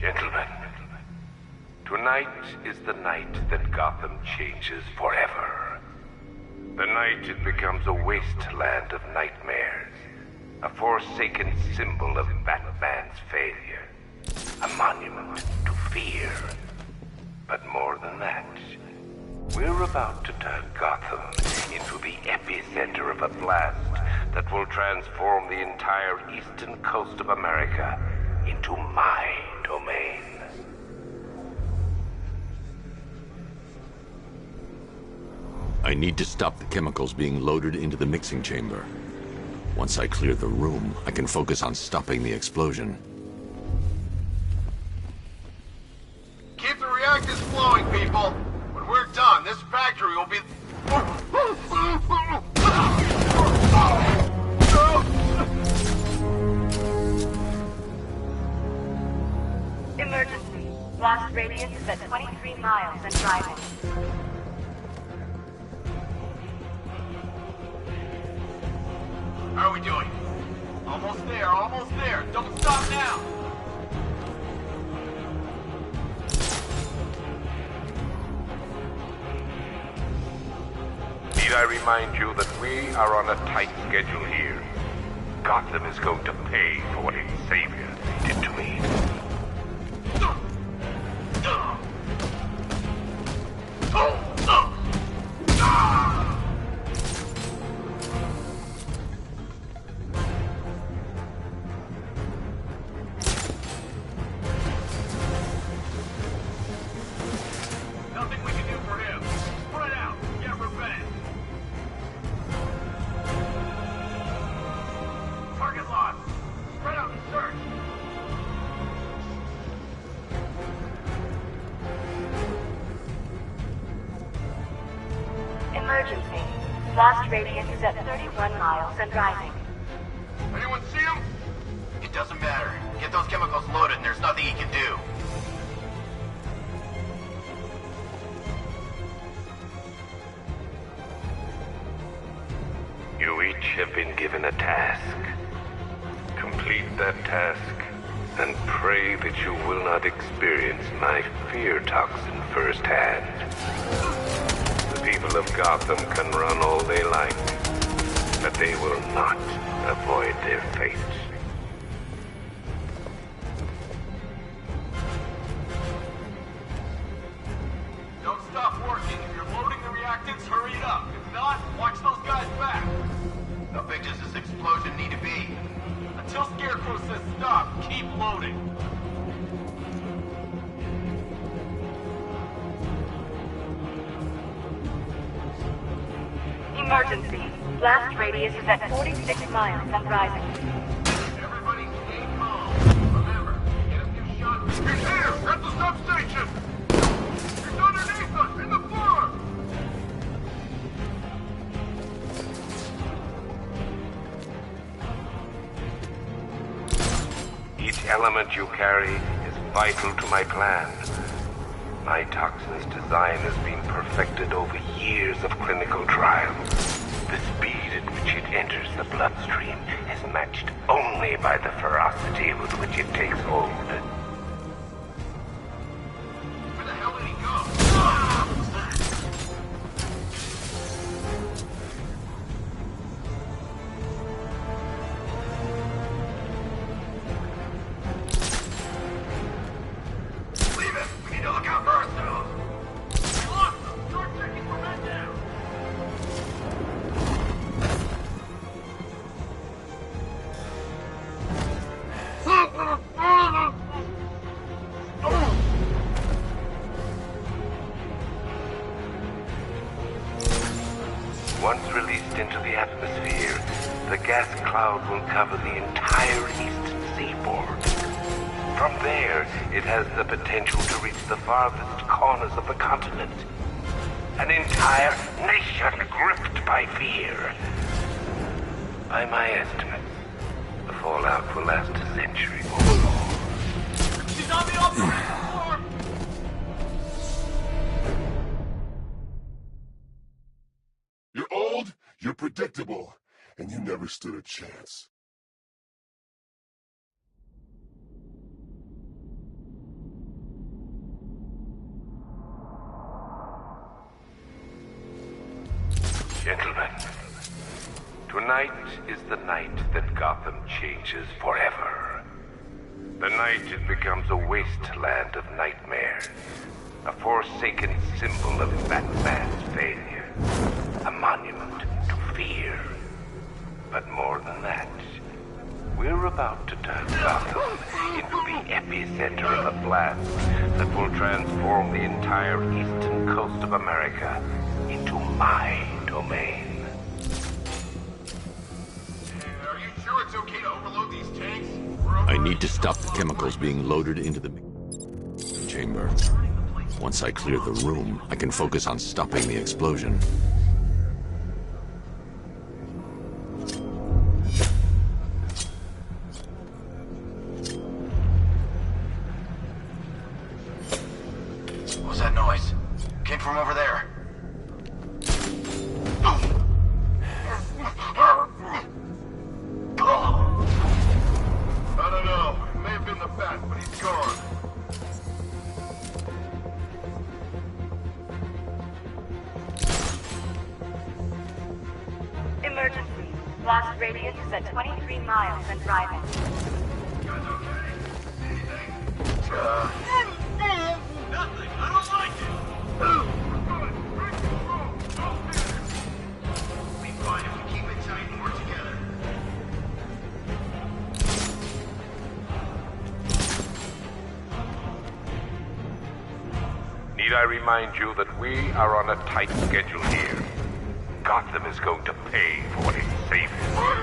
Gentlemen, tonight is the night that Gotham changes forever. The night it becomes a wasteland of nightmares, a forsaken symbol of Batman's failure, a monument to fear. But more than that, we're about to turn Gotham into the epicenter of a blast that will transform the entire eastern coast of America into my domain. I need to stop the chemicals being loaded into the mixing chamber. Once I clear the room, I can focus on stopping the explosion. Keep the reactors flowing, people! When we're done, this factory will be... Emergency. Blast radius is at 23 miles and driving. How are we doing? Almost there, almost there. Don't stop now. Need I remind you that we are on a tight schedule here? Gotham is going to pay for what its savior did to me. Nothing we can do for him. Spread out. Get revenge. Target lost. Spread out and search. Emergency. Blast radius is at 31 miles and rising. Anyone see him? It doesn't matter. Get those chemicals loaded and there's nothing he can do. You each have been given a task. Complete that task, and pray that you will not experience my fear toxin firsthand. The people of Gotham can run all they like, but they will not avoid their fate. Don't stop working. If you're loading the reactants, hurry it up. If not, watch those guys back. How big does this explosion need to be? Until Scarecrow says stop, keep loading. Emergency. Blast radius is at 46 miles and rising. Everybody stay calm. Remember, get a few shots. He's here! At the substation! He's underneath us! In the floor! Each element you carry is vital to my plan. My toxin's design has been perfected over years of clinical trials. The speed at which it enters the bloodstream is matched only by the ferocity with which it takes hold. Where the hell did he go? Leave it! We need to look out for ourselves! We lost them! Start checking for men down! Once released into the atmosphere, the gas cloud will cover the entire eastern seaboard. From there, it has the potential to reach the farthest corners of the continent. An entire nation gripped by fear. By my estimates, the fallout will last a century or more. She's on the operating floor! You're old, you're predictable, and you never stood a chance. Gentlemen, tonight is the night that Gotham changes forever. The night it becomes a wasteland of nightmares, a forsaken symbol of Batman's failure, a monument to fear. But more than that, we're about to turn Gotham into the epicenter of a blast that will transform the entire eastern coast of America into my domain. Are you sure it's okay to overload these tanks? I need to stop the chemicals being loaded into the chamber. Once I clear the room, I can focus on stopping the explosion. What was that noise? Came from over there. I don't know. It may have been the bat, but he's gone. Emergency. Blast radius is at 23 miles and driving. Nothing. I don't like it. We'll be fine if we keep it tight and work together. Need I remind you that we are on a tight schedule here? Gotham is going to pay for what its savior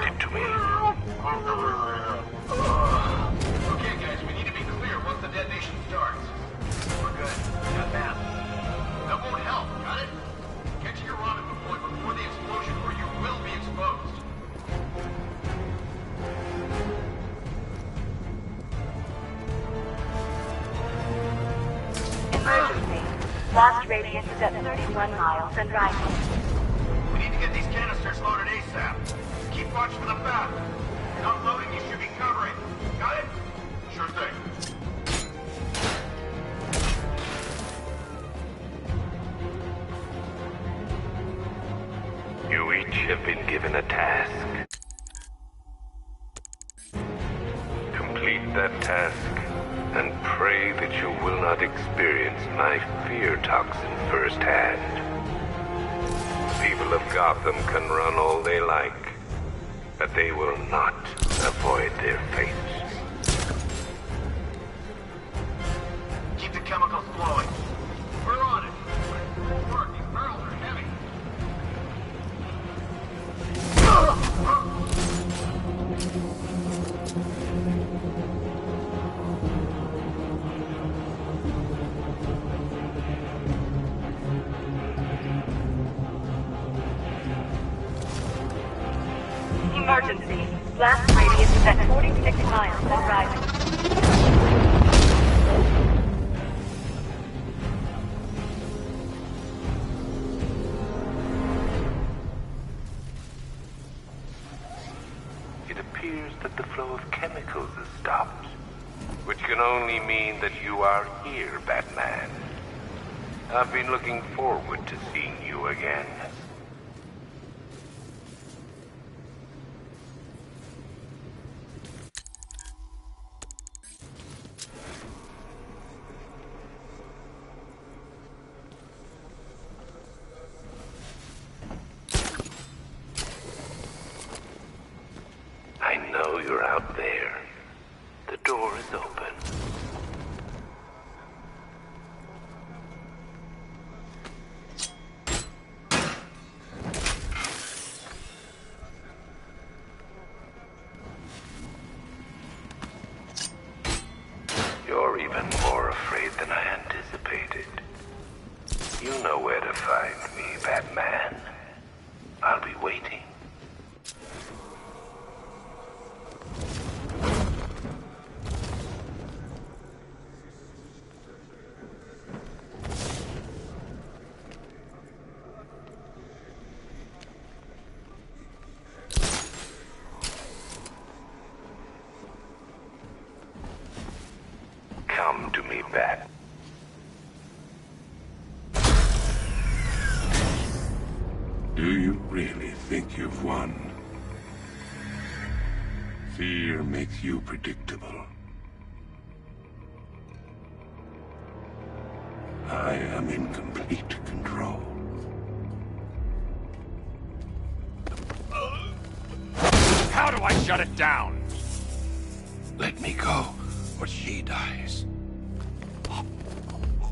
did to me. Okay, guys, we need to be clear once the detonation starts. We're good. Got math. That won't help, got it? Get to your rendezvous point before the explosion or you will be exposed. Emergency. Blast radius is at 31 miles and driving. We need to get these canisters loaded ASAP. Keep watch for the bat. Not loading, you should be covering. Got it? Sure thing. You each have been given a task. Complete that task, and pray that you will not experience my fear toxin firsthand. People of Gotham can run all they like, but they will not avoid their fate. Keep the chemicals flowing. We're on it. Mark, these barrels are heavy. Emergency. Blast radius is at 46 miles and driving. can only mean that you are here, Batman. I've been looking forward to seeing you again. I know you're out there. The door is open. You're even more afraid than I anticipated. You know where to find me, Batman. I'll be waiting. Come to me, Bat. Do you really think you've won? Fear makes you predictable. I am in complete control. How do I shut it down? Let me go, or she dies.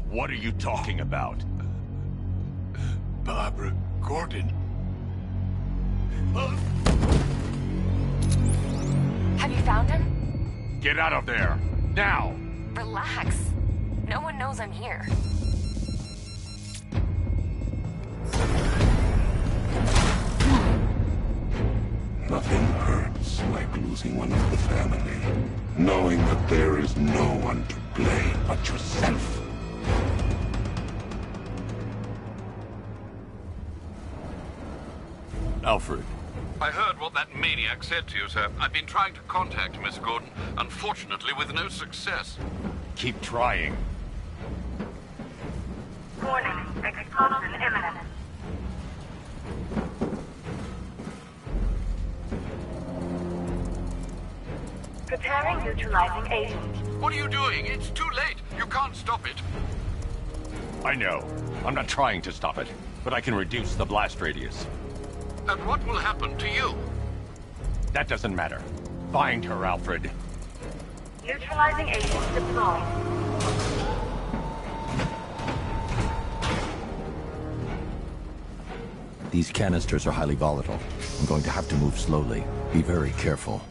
What are you talking about? Barbara Gordon. Have you found him? Get out of there! Now! Relax. No one knows I'm here. Nothing hurts like losing one of the family. Knowing that there is no one to blame but yourself. Alfred. I heard what that maniac said to you, sir. I've been trying to contact Miss Gordon, unfortunately with no success. Keep trying. Warning, explosion imminent. Preparing neutralizing agent. What are you doing? It's too late. You can't stop it. I know. I'm not trying to stop it, but I can reduce the blast radius. And what will happen to you? That doesn't matter. Find her, Alfred. Neutralizing agent deployed. These canisters are highly volatile. I'm going to have to move slowly. Be very careful.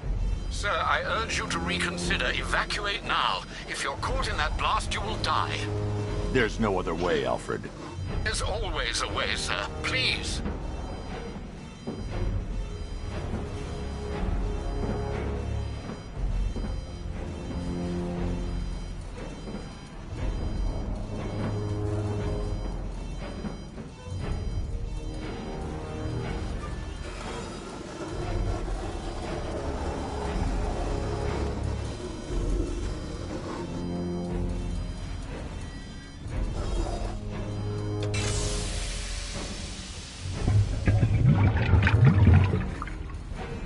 Sir, I urge you to reconsider. Evacuate now. If you're caught in that blast, you will die. There's no other way, Alfred. There's always a way, sir. Please.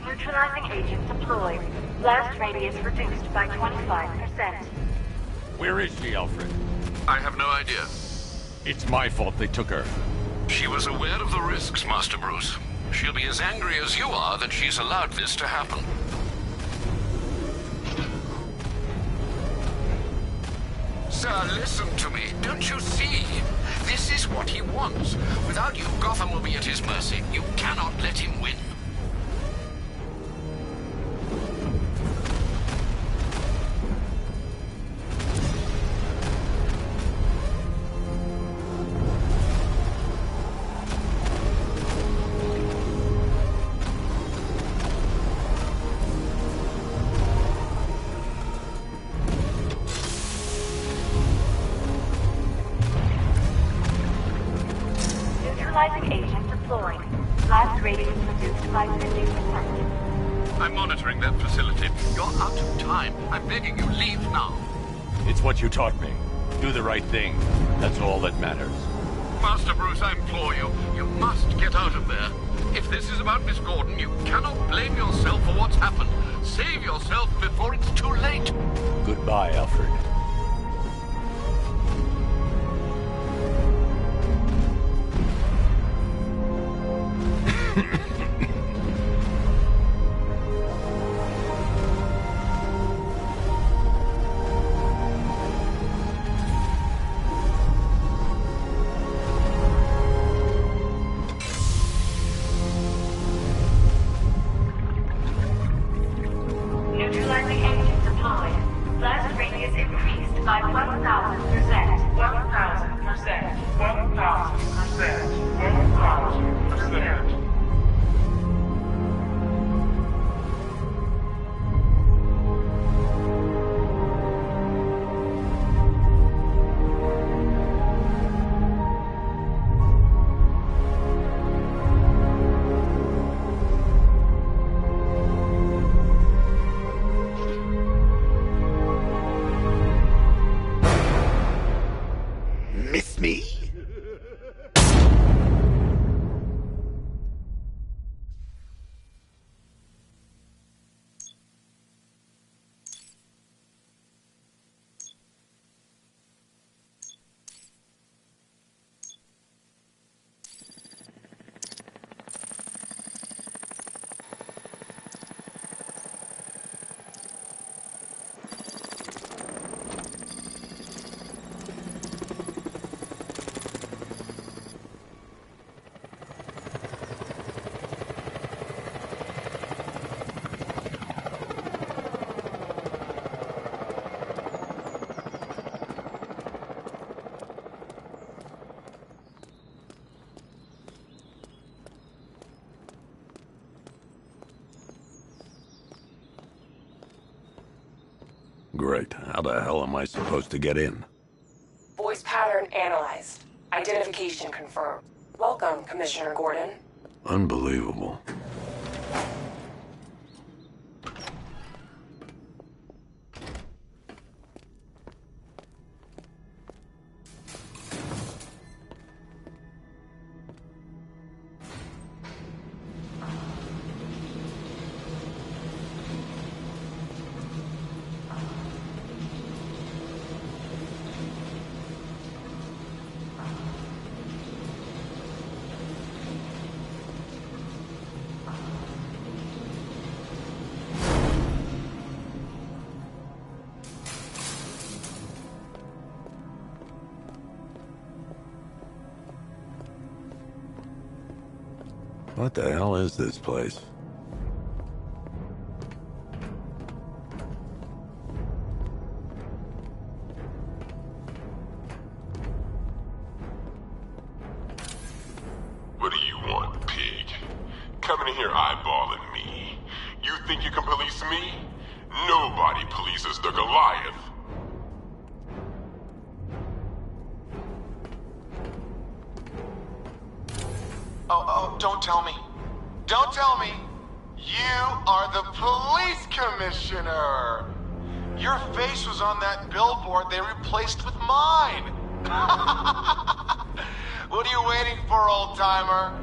Neutralizing agent deployed. Blast radius reduced by 25%. Where is she, Alfred? I have no idea. It's my fault they took her. She was aware of the risks, Master Bruce. She'll be as angry as you are that she's allowed this to happen. Sir, listen to me. Don't you see? This is what he wants. Without you, Gotham will be at his mercy. You cannot let him win. Neutralizing agent deployed. Blast radius reduced by 50%. I'm monitoring that facility. You're out of time. I'm begging you, leave now. It's what you taught me. Do the right thing. That's all that matters. Master Bruce, I implore you, you must get out of there. If this is about Miss Gordon, you cannot blame yourself for what's happened. Save yourself before it's too late. Goodbye, Alfred. Neutralizing engine deployed. Blast radius increased by 1,000%. 1,000%. 1,000%. 1,000%. Miss me? Great. How the hell am I supposed to get in? Voice pattern analyzed. Identification confirmed. Welcome, Commissioner Gordon. Unbelievable. What the hell is this place? What do you want, pig? Coming in here eyeballing me. You think you can police me? Nobody polices the Goliath. Oh, don't tell me. Don't tell me. You are the police commissioner. Your face was on that billboard they replaced with mine. What are you waiting for, old-timer?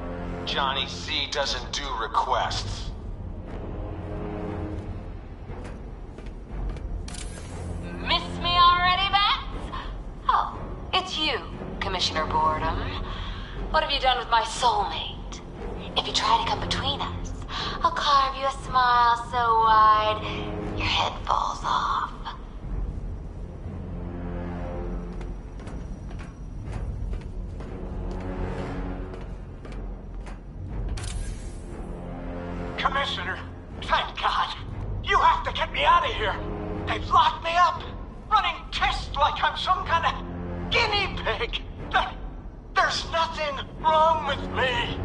Johnny C doesn't do requests. Miss me already, Bats? Oh, it's you, Commissioner Boredom. What have you done with my soulmate? If you try to come between us, I'll carve you a smile so wide, your head falls off. Commissioner, thank God. You have to get me out of here. They've locked me up, running tests like I'm some kind of guinea pig. There's nothing wrong with me.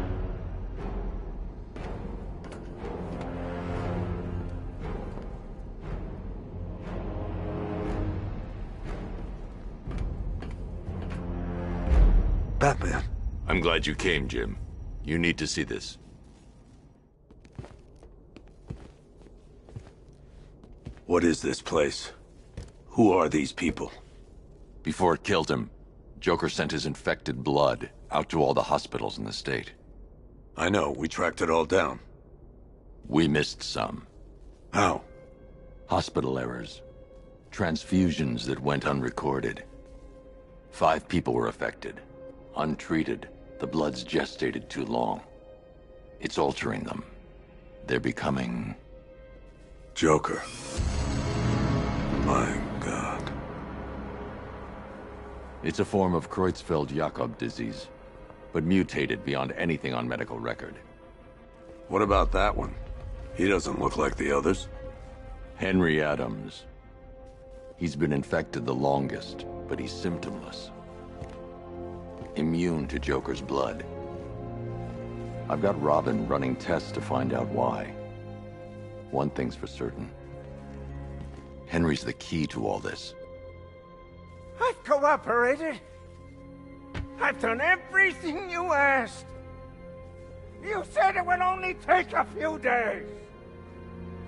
Batman. I'm glad you came, Jim. You need to see this. What is this place? Who are these people? Before it killed him, Joker sent his infected blood out to all the hospitals in the state. I know, we tracked it all down. We missed some. How? Hospital errors. Transfusions that went unrecorded. 5 people were affected. Untreated, the blood's gestated too long. It's altering them. They're becoming... Joker. My God. It's a form of Creutzfeldt-Jakob disease, but mutated beyond anything on medical record. What about that one? He doesn't look like the others. Henry Adams. He's been infected the longest, but he's symptomless. Immune to Joker's blood. I've got Robin running tests to find out why. One thing's for certain. Henry's the key to all this. I've cooperated. I've done everything you asked. You said it would only take a few days.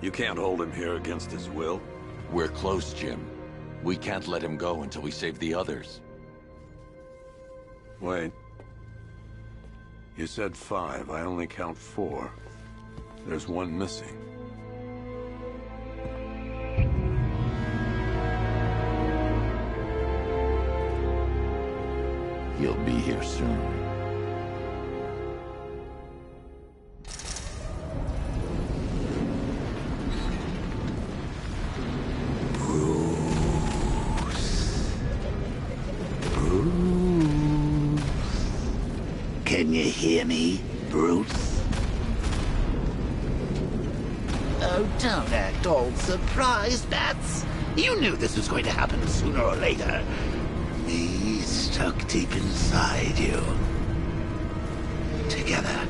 You can't hold him here against his will. We're close, Jim. We can't let him go until we save the others. Wait. You said 5. I only count 4. There's one missing. He'll be here soon. Can you hear me, Bruce? Oh, don't act all surprised, Bats. You knew this was going to happen sooner or later. Me stuck deep inside you. Together,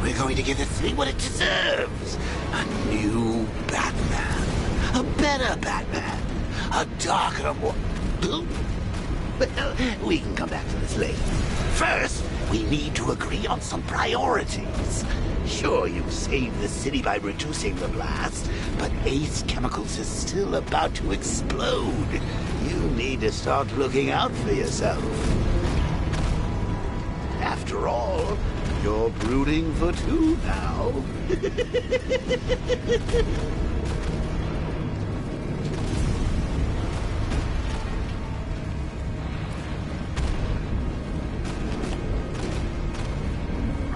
we're going to give this thing what it deserves. A new Batman. A better Batman. A darker one. Well, we can come back to this later. First, we need to agree on some priorities. Sure, you saved the city by reducing the blast, but Ace Chemicals is still about to explode. You need to start looking out for yourself. After all, you're brooding for 2 now.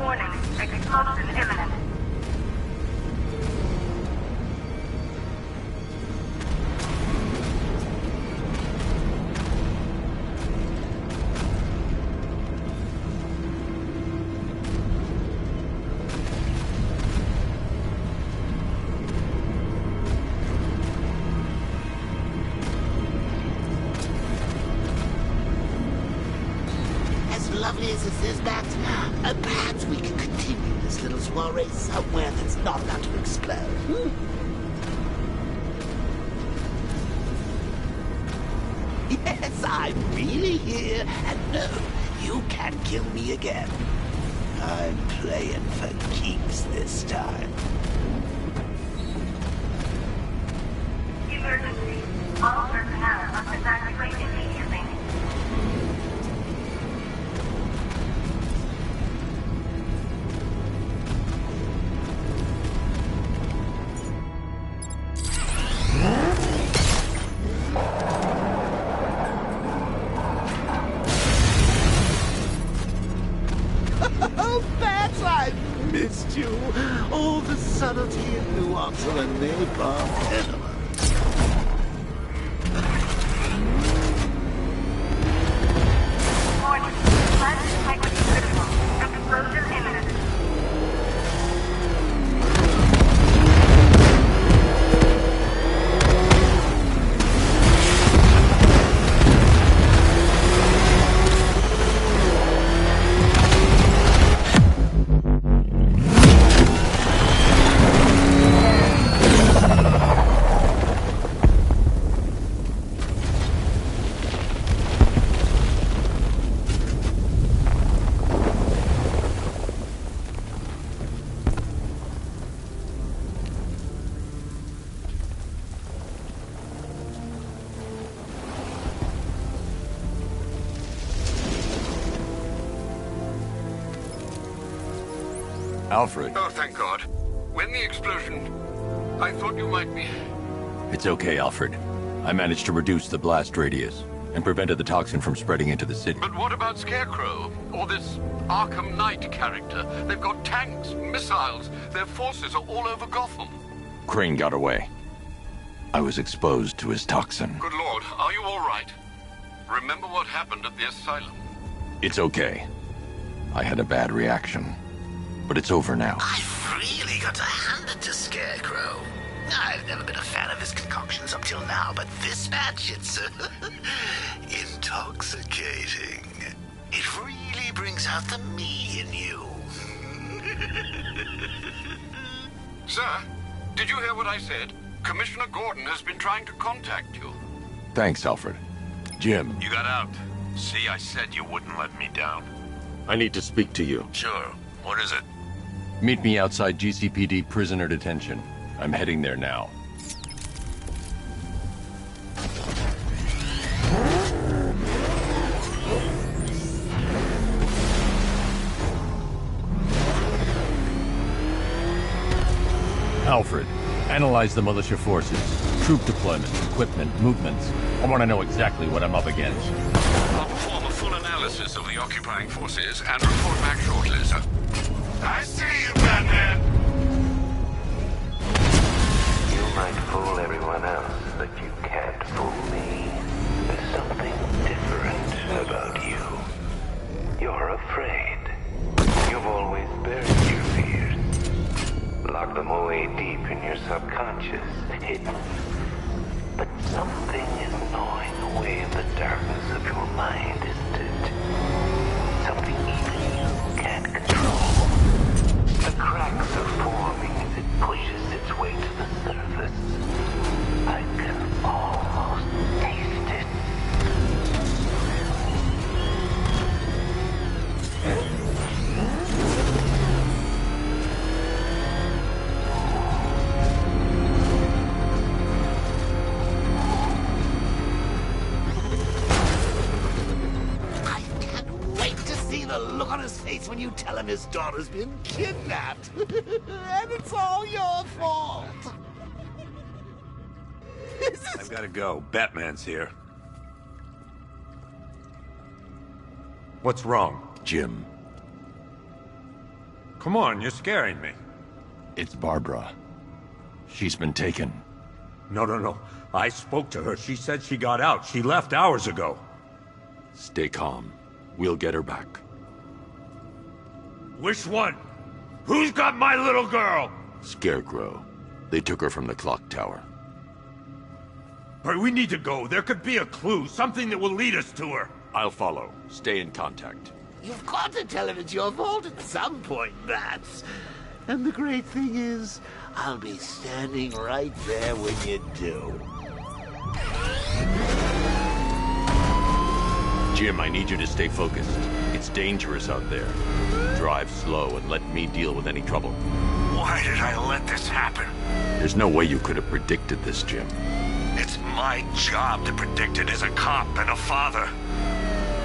Warning, explosion imminent. As lovely as this is, Bats, perhaps we can continue this little soiree somewhere that's not about to explode. Yes, I'm really here, and no, you can't kill me again. I'm playing for keeps this time. Emergency. All personnel must evacuate immediately. Oh, Bats, I've missed you. All the subtlety and nuance of a napalm enema. Warning, plant integrity critical. Explosion imminent. Alfred. Oh, thank God. When the explosion... I thought you might be... It's okay, Alfred. I managed to reduce the blast radius and prevented the toxin from spreading into the city. But what about Scarecrow? Or this Arkham Knight character? They've got tanks, missiles. Their forces are all over Gotham. Crane got away. I was exposed to his toxin. Good Lord, are you all right? Remember what happened at the asylum? It's okay. I had a bad reaction. But it's over now. I've really got to hand it to Scarecrow. I've never been a fan of his concoctions up till now, but this match, it's intoxicating. It really brings out the me in you. Sir, did you hear what I said? Commissioner Gordon has been trying to contact you. Thanks, Alfred. Jim. You got out. See, I said you wouldn't let me down. I need to speak to you. Sure. What is it? Meet me outside GCPD prisoner detention. I'm heading there now. Alfred, analyze the militia forces, troop deployments, equipment, movements. I want to know exactly what I'm up against. I'll perform a full analysis of the occupying forces and report back shortly, sir. I see you, Batman! You might fool everyone else, but you can't fool me. There's something different about you. You're afraid. You've always buried your fears. Locked them away deep in your subconscious, hidden. But something is gnawing away in the darkness of your mind, isn't it? Something even you can't control. The cracks are forming as it pushes its way to the surface. I can almost taste it. Look on his face when you tell him his daughter's been kidnapped. And it's all your fault. I've got to go. Batman's here. What's wrong? Jim. Come on, you're scaring me. It's Barbara. She's been taken. No. I spoke to her. She said she got out. She left hours ago. Stay calm. We'll get her back. Which one? Who's got my little girl? Scarecrow. They took her from the clock tower. All right, we need to go. There could be a clue, something that will lead us to her. I'll follow. Stay in contact. You've got to tell him it's your fault at some point, Bats. And the great thing is, I'll be standing right there when you do. Jim, I need you to stay focused. It's dangerous out there. Drive slow and let me deal with any trouble. Why did I let this happen? There's no way you could have predicted this, Jim. It's my job to predict it as a cop and a father.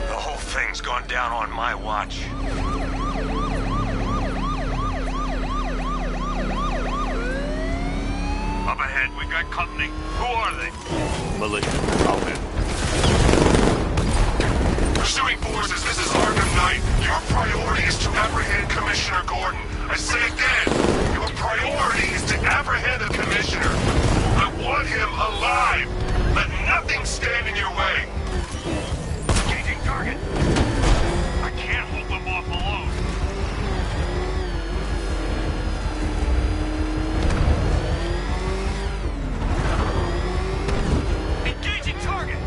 The whole thing's gone down on my watch. Up ahead, we got company. Who are they? Militia. I'll in. Pursuing forces, this is Arkham Knight. Your priority is to apprehend Commissioner Gordon. I say again, your priority is to apprehend the Commissioner. I want him alive. Let nothing stand in your way. Engaging target. I can't hold them off alone. Engaging target.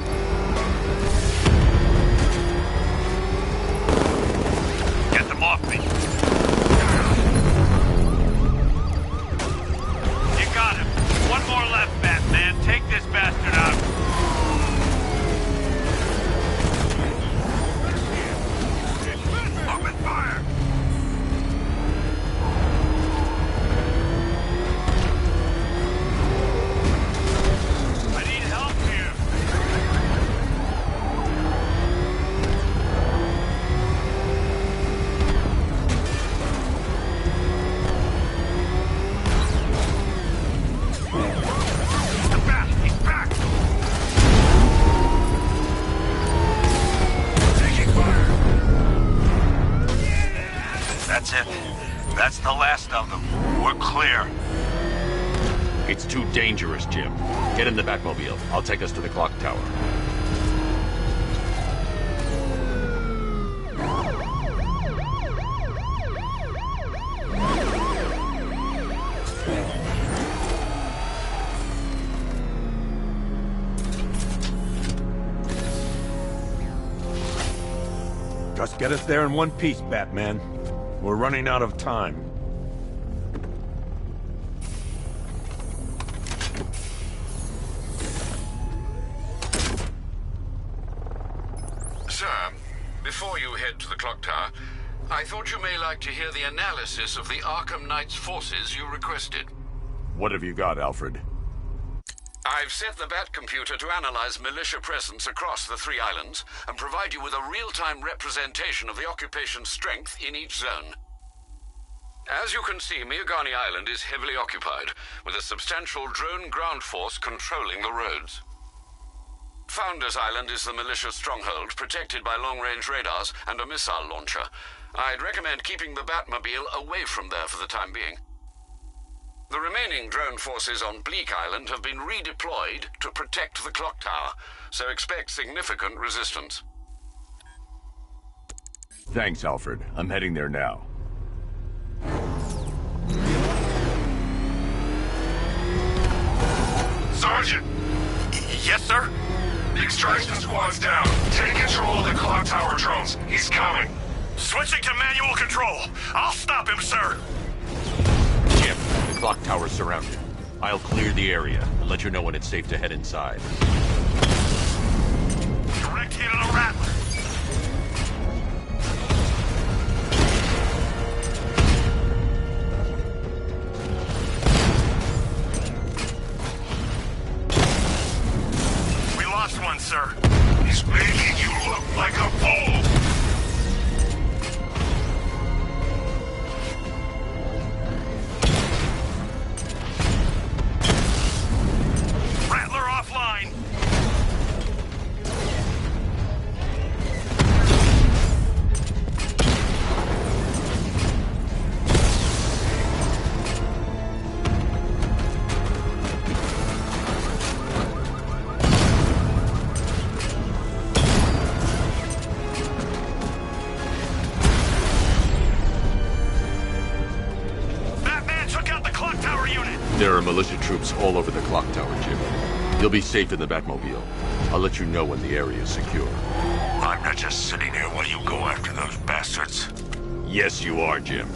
clear. It's too dangerous, Jim. Get in the Batmobile. I'll take us to the clock tower. Just get us there in one piece, Batman. We're running out of time. Sir, before you head to the clock tower, I thought you may like to hear the analysis of the Arkham Knight's forces you requested. What have you got, Alfred? I've set the Bat computer to analyze militia presence across the 3 islands and provide you with a real-time representation of the occupation's strength in each zone. As you can see, Miagani Island is heavily occupied, with a substantial drone ground force controlling the roads. Founders Island is the militia stronghold, protected by long-range radars and a missile launcher. I'd recommend keeping the Batmobile away from there for the time being. The remaining drone forces on Bleak Island have been redeployed to protect the clock tower, so expect significant resistance. Thanks, Alfred. I'm heading there now. Sergeant! Yes, sir? The extraction squad's down. Take control of the clock tower drones. He's coming. Switching to manual control. I'll stop him, sir. Jim, the clock tower's surrounded. I'll clear the area and let you know when it's safe to head inside. Direct hit on a Rattler. We lost one, sir. He's making you look like a fool! Rattler offline. Batman took out the clock tower unit. There are militia troops all over the clock tower, Jim. You'll be safe in the Batmobile. I'll let you know when the area is secure. I'm not just sitting here while you go after those bastards. Yes, you are, Jim.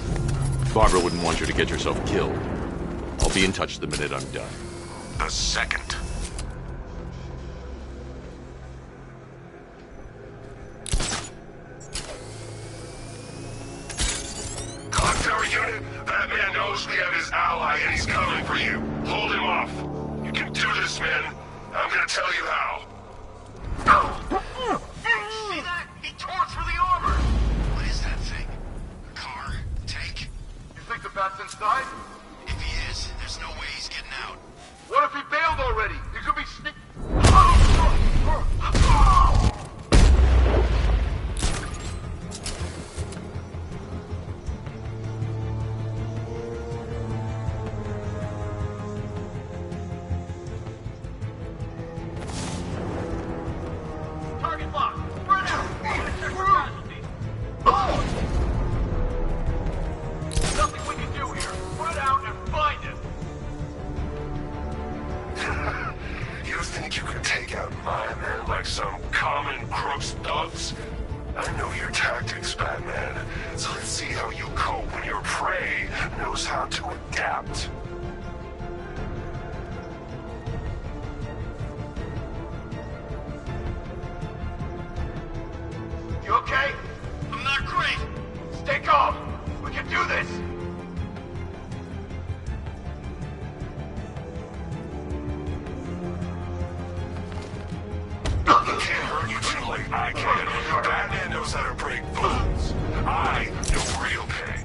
Barbara wouldn't want you to get yourself killed. I'll be in touch the minute I'm done. The second. Clock tower unit, Batman knows we have his ally and he's coming for you. Hold him off. You can do this, man. I'm gonna tell you how. See that? He tore through the armor! What is that thing? A car? Tank? You think the Bat's inside? If he is, there's no way he's getting out. What if he bailed already? He could be sneak... Target locked! Spread out! Casualties! Nothing we can do here. Spread out and find him! You think you could take out my men like some common crooks thugs? I know your tactics, Batman. So let's see how you cope when your prey knows how to adapt. You okay? I'm not great. Stay calm! We can do this! He can't hurt you too like I can. Batman knows how to break bones. I know real pain.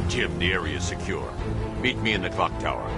Jim, the area is secure. Meet me in the clock tower.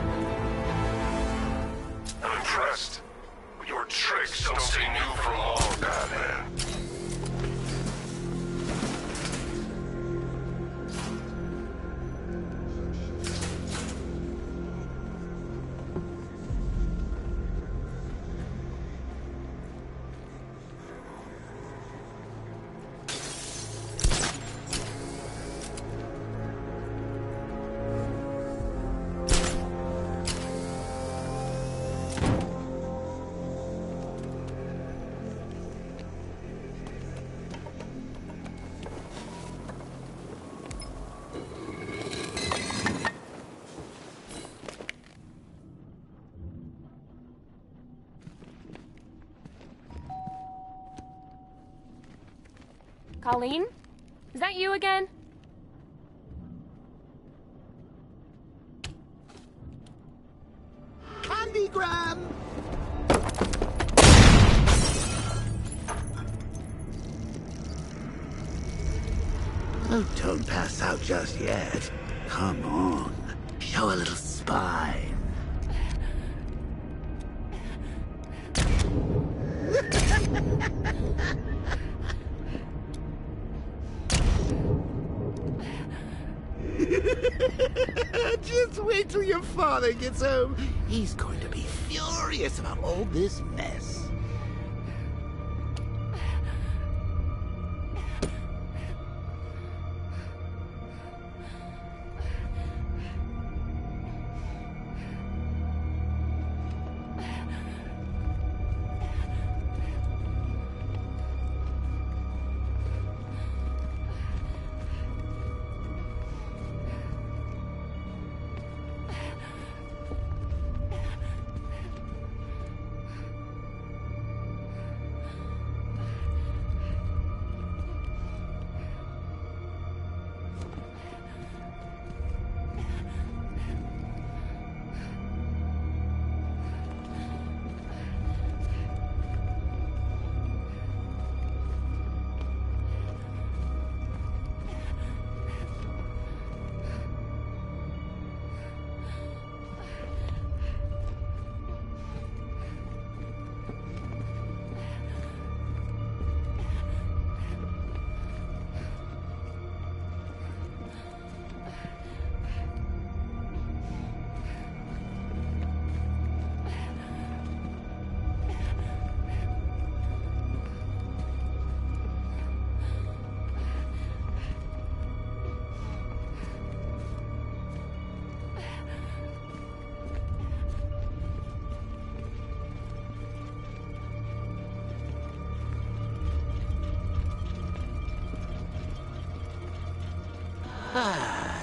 Colleen? Is that you again? Candygram! Oh, don't pass out just yet. Come on. Show a little spine. Just wait till your father gets home. He's going to be furious about all this mess.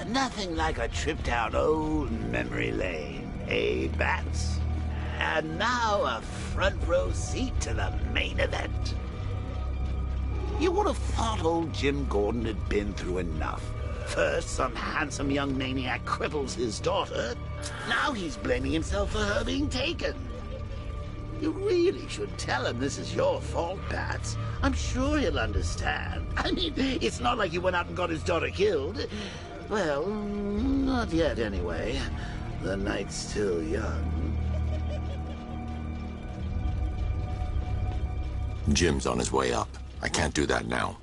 Nothing like a trip down old memory lane, eh, Bats? And now a front row seat to the main event. You would have thought old Jim Gordon had been through enough. First, some handsome young maniac cripples his daughter. Now he's blaming himself for her being taken. You really should tell him this is your fault, Bats. I'm sure he'll understand. I mean, it's not like you went out and got his daughter killed. Well, not yet anyway. The night's still young. Jim's on his way up. I can't do that now.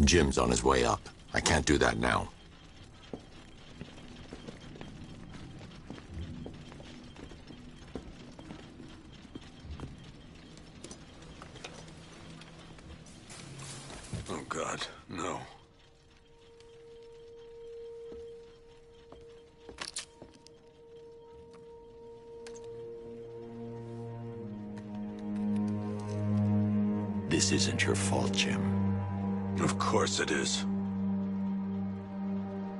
Jim's on his way up. I can't do that now. Oh, God, no. This isn't your fault, Jim. Of course it is.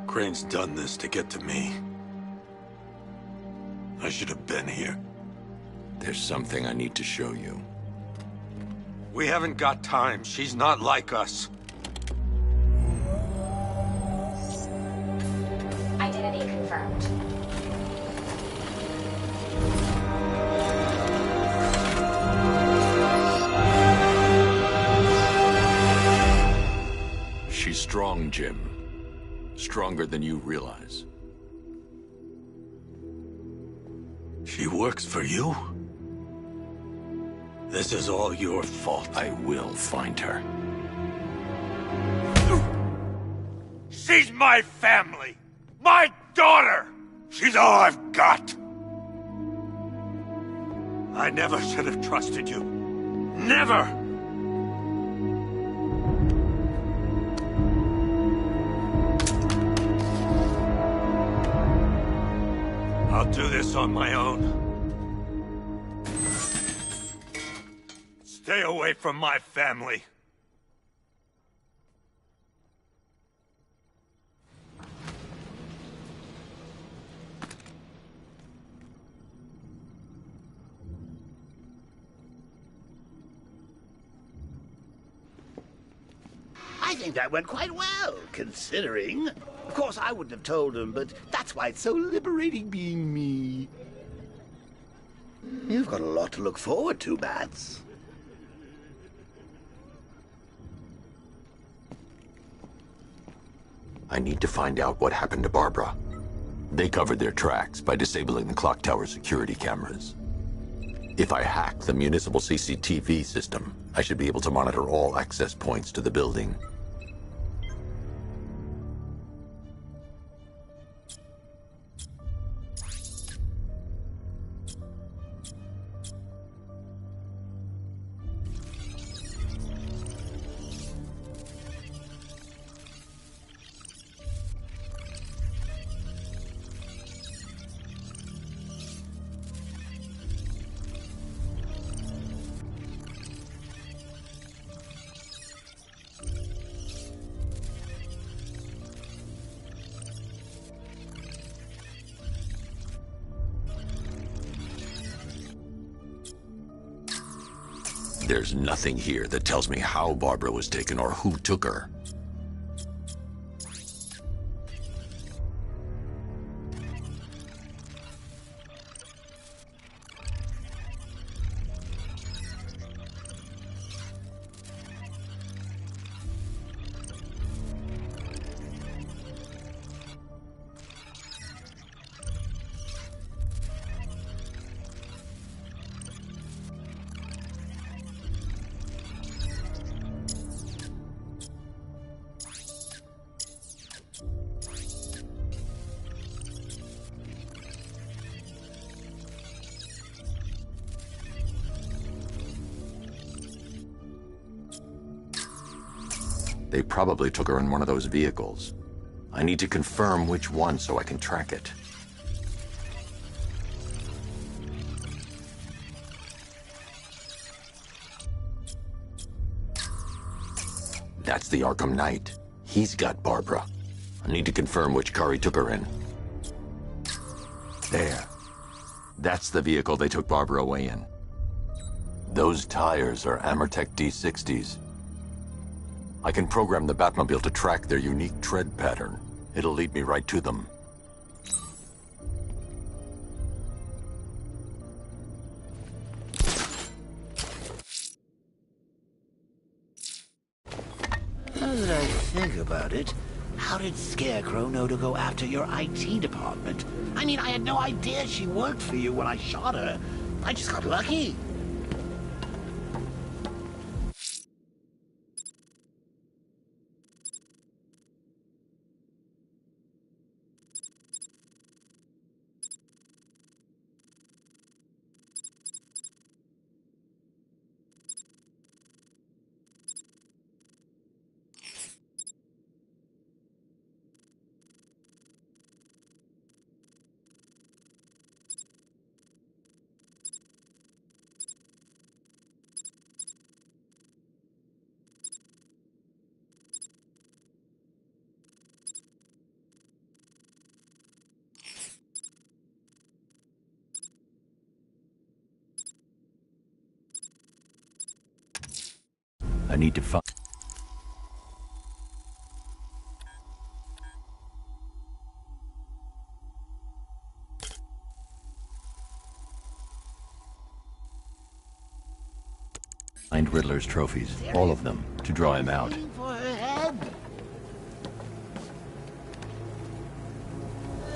Crane's done this to get to me. I should have been here. There's something I need to show you. We haven't got time. She's not like us. Identity confirmed. She's strong, Jim. Stronger than you realize. She works for you? This is all your fault. I will find her. She's my family! My daughter! She's all I've got! I never should have trusted you. Never! I'll do this on my own. Stay away from my family. I think that went quite well, considering. Of course, I wouldn't have told him, but that's why it's so liberating being me. You've got a lot to look forward to, Bats. I need to find out what happened to Barbara. They covered their tracks by disabling the clock tower security cameras. If I hack the municipal CCTV system, I should be able to monitor all access points to the building. There's nothing here that tells me how Barbara was taken or who took her. They probably took her in one of those vehicles. I need to confirm which one so I can track it. That's the Arkham Knight. He's got Barbara. I need to confirm which car he took her in. There. That's the vehicle they took Barbara away in. Those tires are Amertech D60s. I can program the Batmobile to track their unique tread pattern. It'll lead me right to them. Now that I think about it, how did Scarecrow know to go after your IT department? I mean, I had no idea she worked for you when I shot her. I just got lucky. I need to find... find Riddler's trophies, all of them, to draw him out. For her head.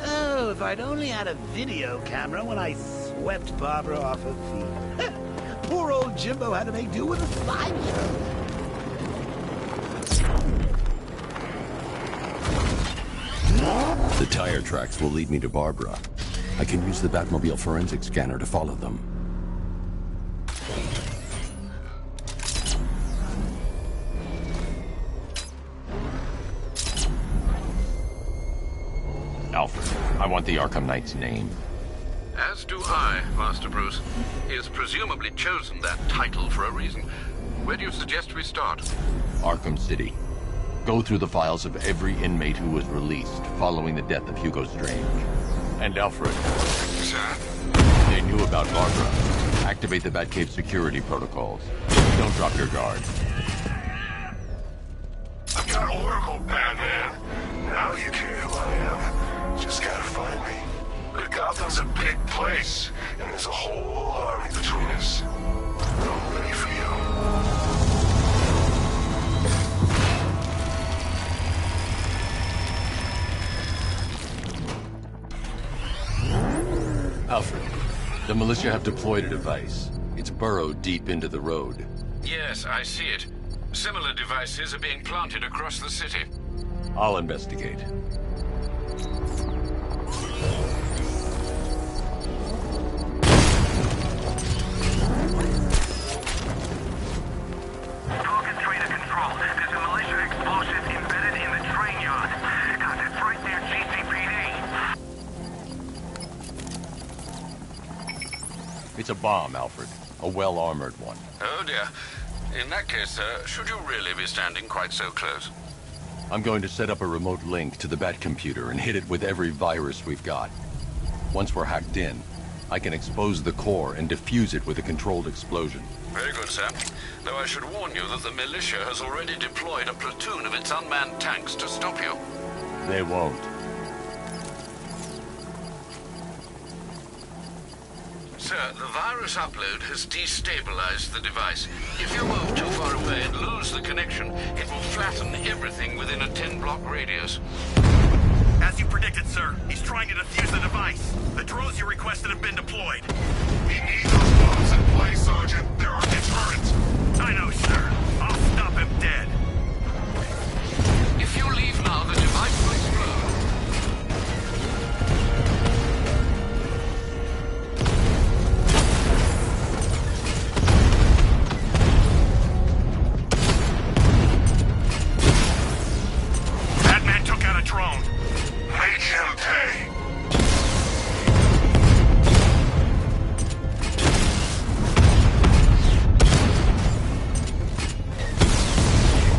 Oh, if I'd only had a video camera when I swept Barbara off her feet. Poor old Jimbo had to make do with a slideshow. The tire tracks will lead me to Barbara. I can use the Batmobile forensic scanner to follow them. Alfred, I want the Arkham Knight's name. As do I, Master Bruce. He has presumably chosen that title for a reason. Where do you suggest we start? Arkham City. Go through the files of every inmate who was released following the death of Hugo Strange. And Alfred. Sir? They knew about Barbara. Activate the Batcave security protocols. Don't drop your guard. I've got Oracle, Batman. Now you care who I am. Just gotta find me. But Gotham's a big place, and there's a whole army between us. I'm ready for you. Alfred, the militia have deployed a device. It's burrowed deep into the road. Yes, I see it. Similar devices are being planted across the city. I'll investigate. Target trader control. There's a militia explosive embedded in the train yard. God, that's right there, GCPD. It's a bomb, Alfred. A well-armored one. Oh dear. In that case, should you really be standing quite so close? I'm going to set up a remote link to the Batcomputer and hit it with every virus we've got. Once we're hacked in, I can expose the core and defuse it with a controlled explosion. Very good, sir. Though I should warn you that the militia has already deployed a platoon of its unmanned tanks to stop you. They won't. Sir, the virus upload has destabilized the device. If you move too far away and lose the connection, it will flatten everything within a 10-block radius. As you predicted, sir, he's trying to defuse the device. The drones you requested have been deployed. We need those bombs in place, Sergeant. They're our deterrent. I know, sir. I'll stop him dead. If you leave now, the device will explode. Batman took out a drone. Make him pay.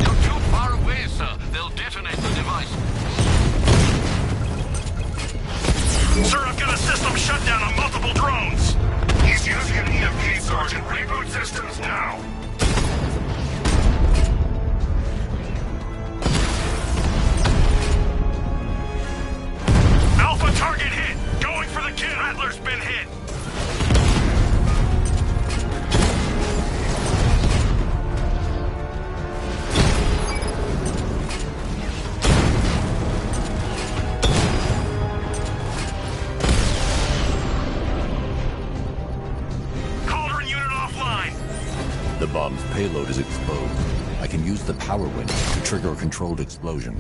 You're too far away, sir. They'll detonate the device. Sir, I've got a system shutdown on multiple drones. He's using an EMP, Sergeant. Reboot systems now. Alpha target hit. Going for the kill. Rattler's been hit. Cauldron unit offline. The bomb's payload is exposed. I can use the power winch to trigger a controlled explosion.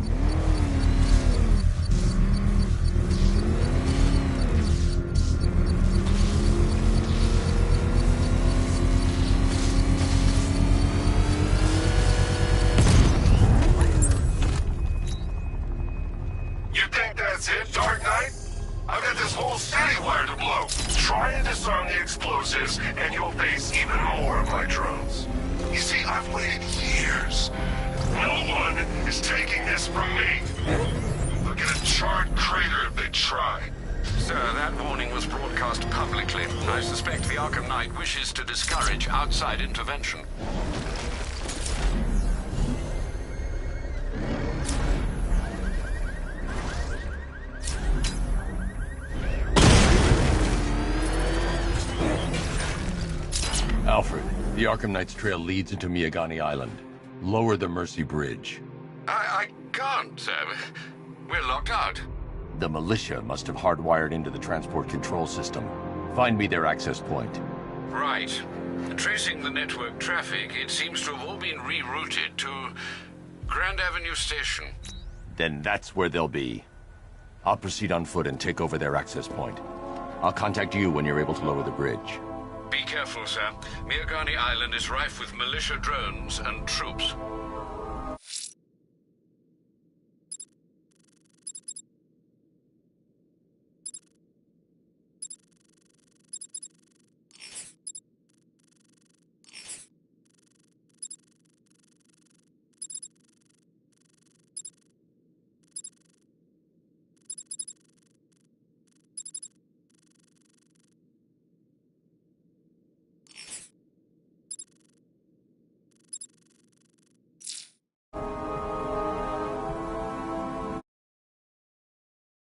You think that's it, Dark Knight? I've got this whole city wired to blow. Try and disarm the explosives, and you'll face even more of my drones. You see, I've waited years. No one is taking this from me. They'll get a charred crater if they try. Sir, that warning was broadcast publicly. I suspect the Arkham Knight wishes to discourage outside intervention. Alfred, the Arkham Knight's trail leads into Miagani Island. Lower the Mercy Bridge. I can't, sir. We're locked out. The militia must have hardwired into the transport control system. Find me their access point. Right. Tracing the network traffic, it seems to have all been rerouted to Grand Avenue Station. Then that's where they'll be. I'll proceed on foot and take over their access point. I'll contact you when you're able to lower the bridge. Be careful, sir. Miagani Island is rife with militia drones and troops.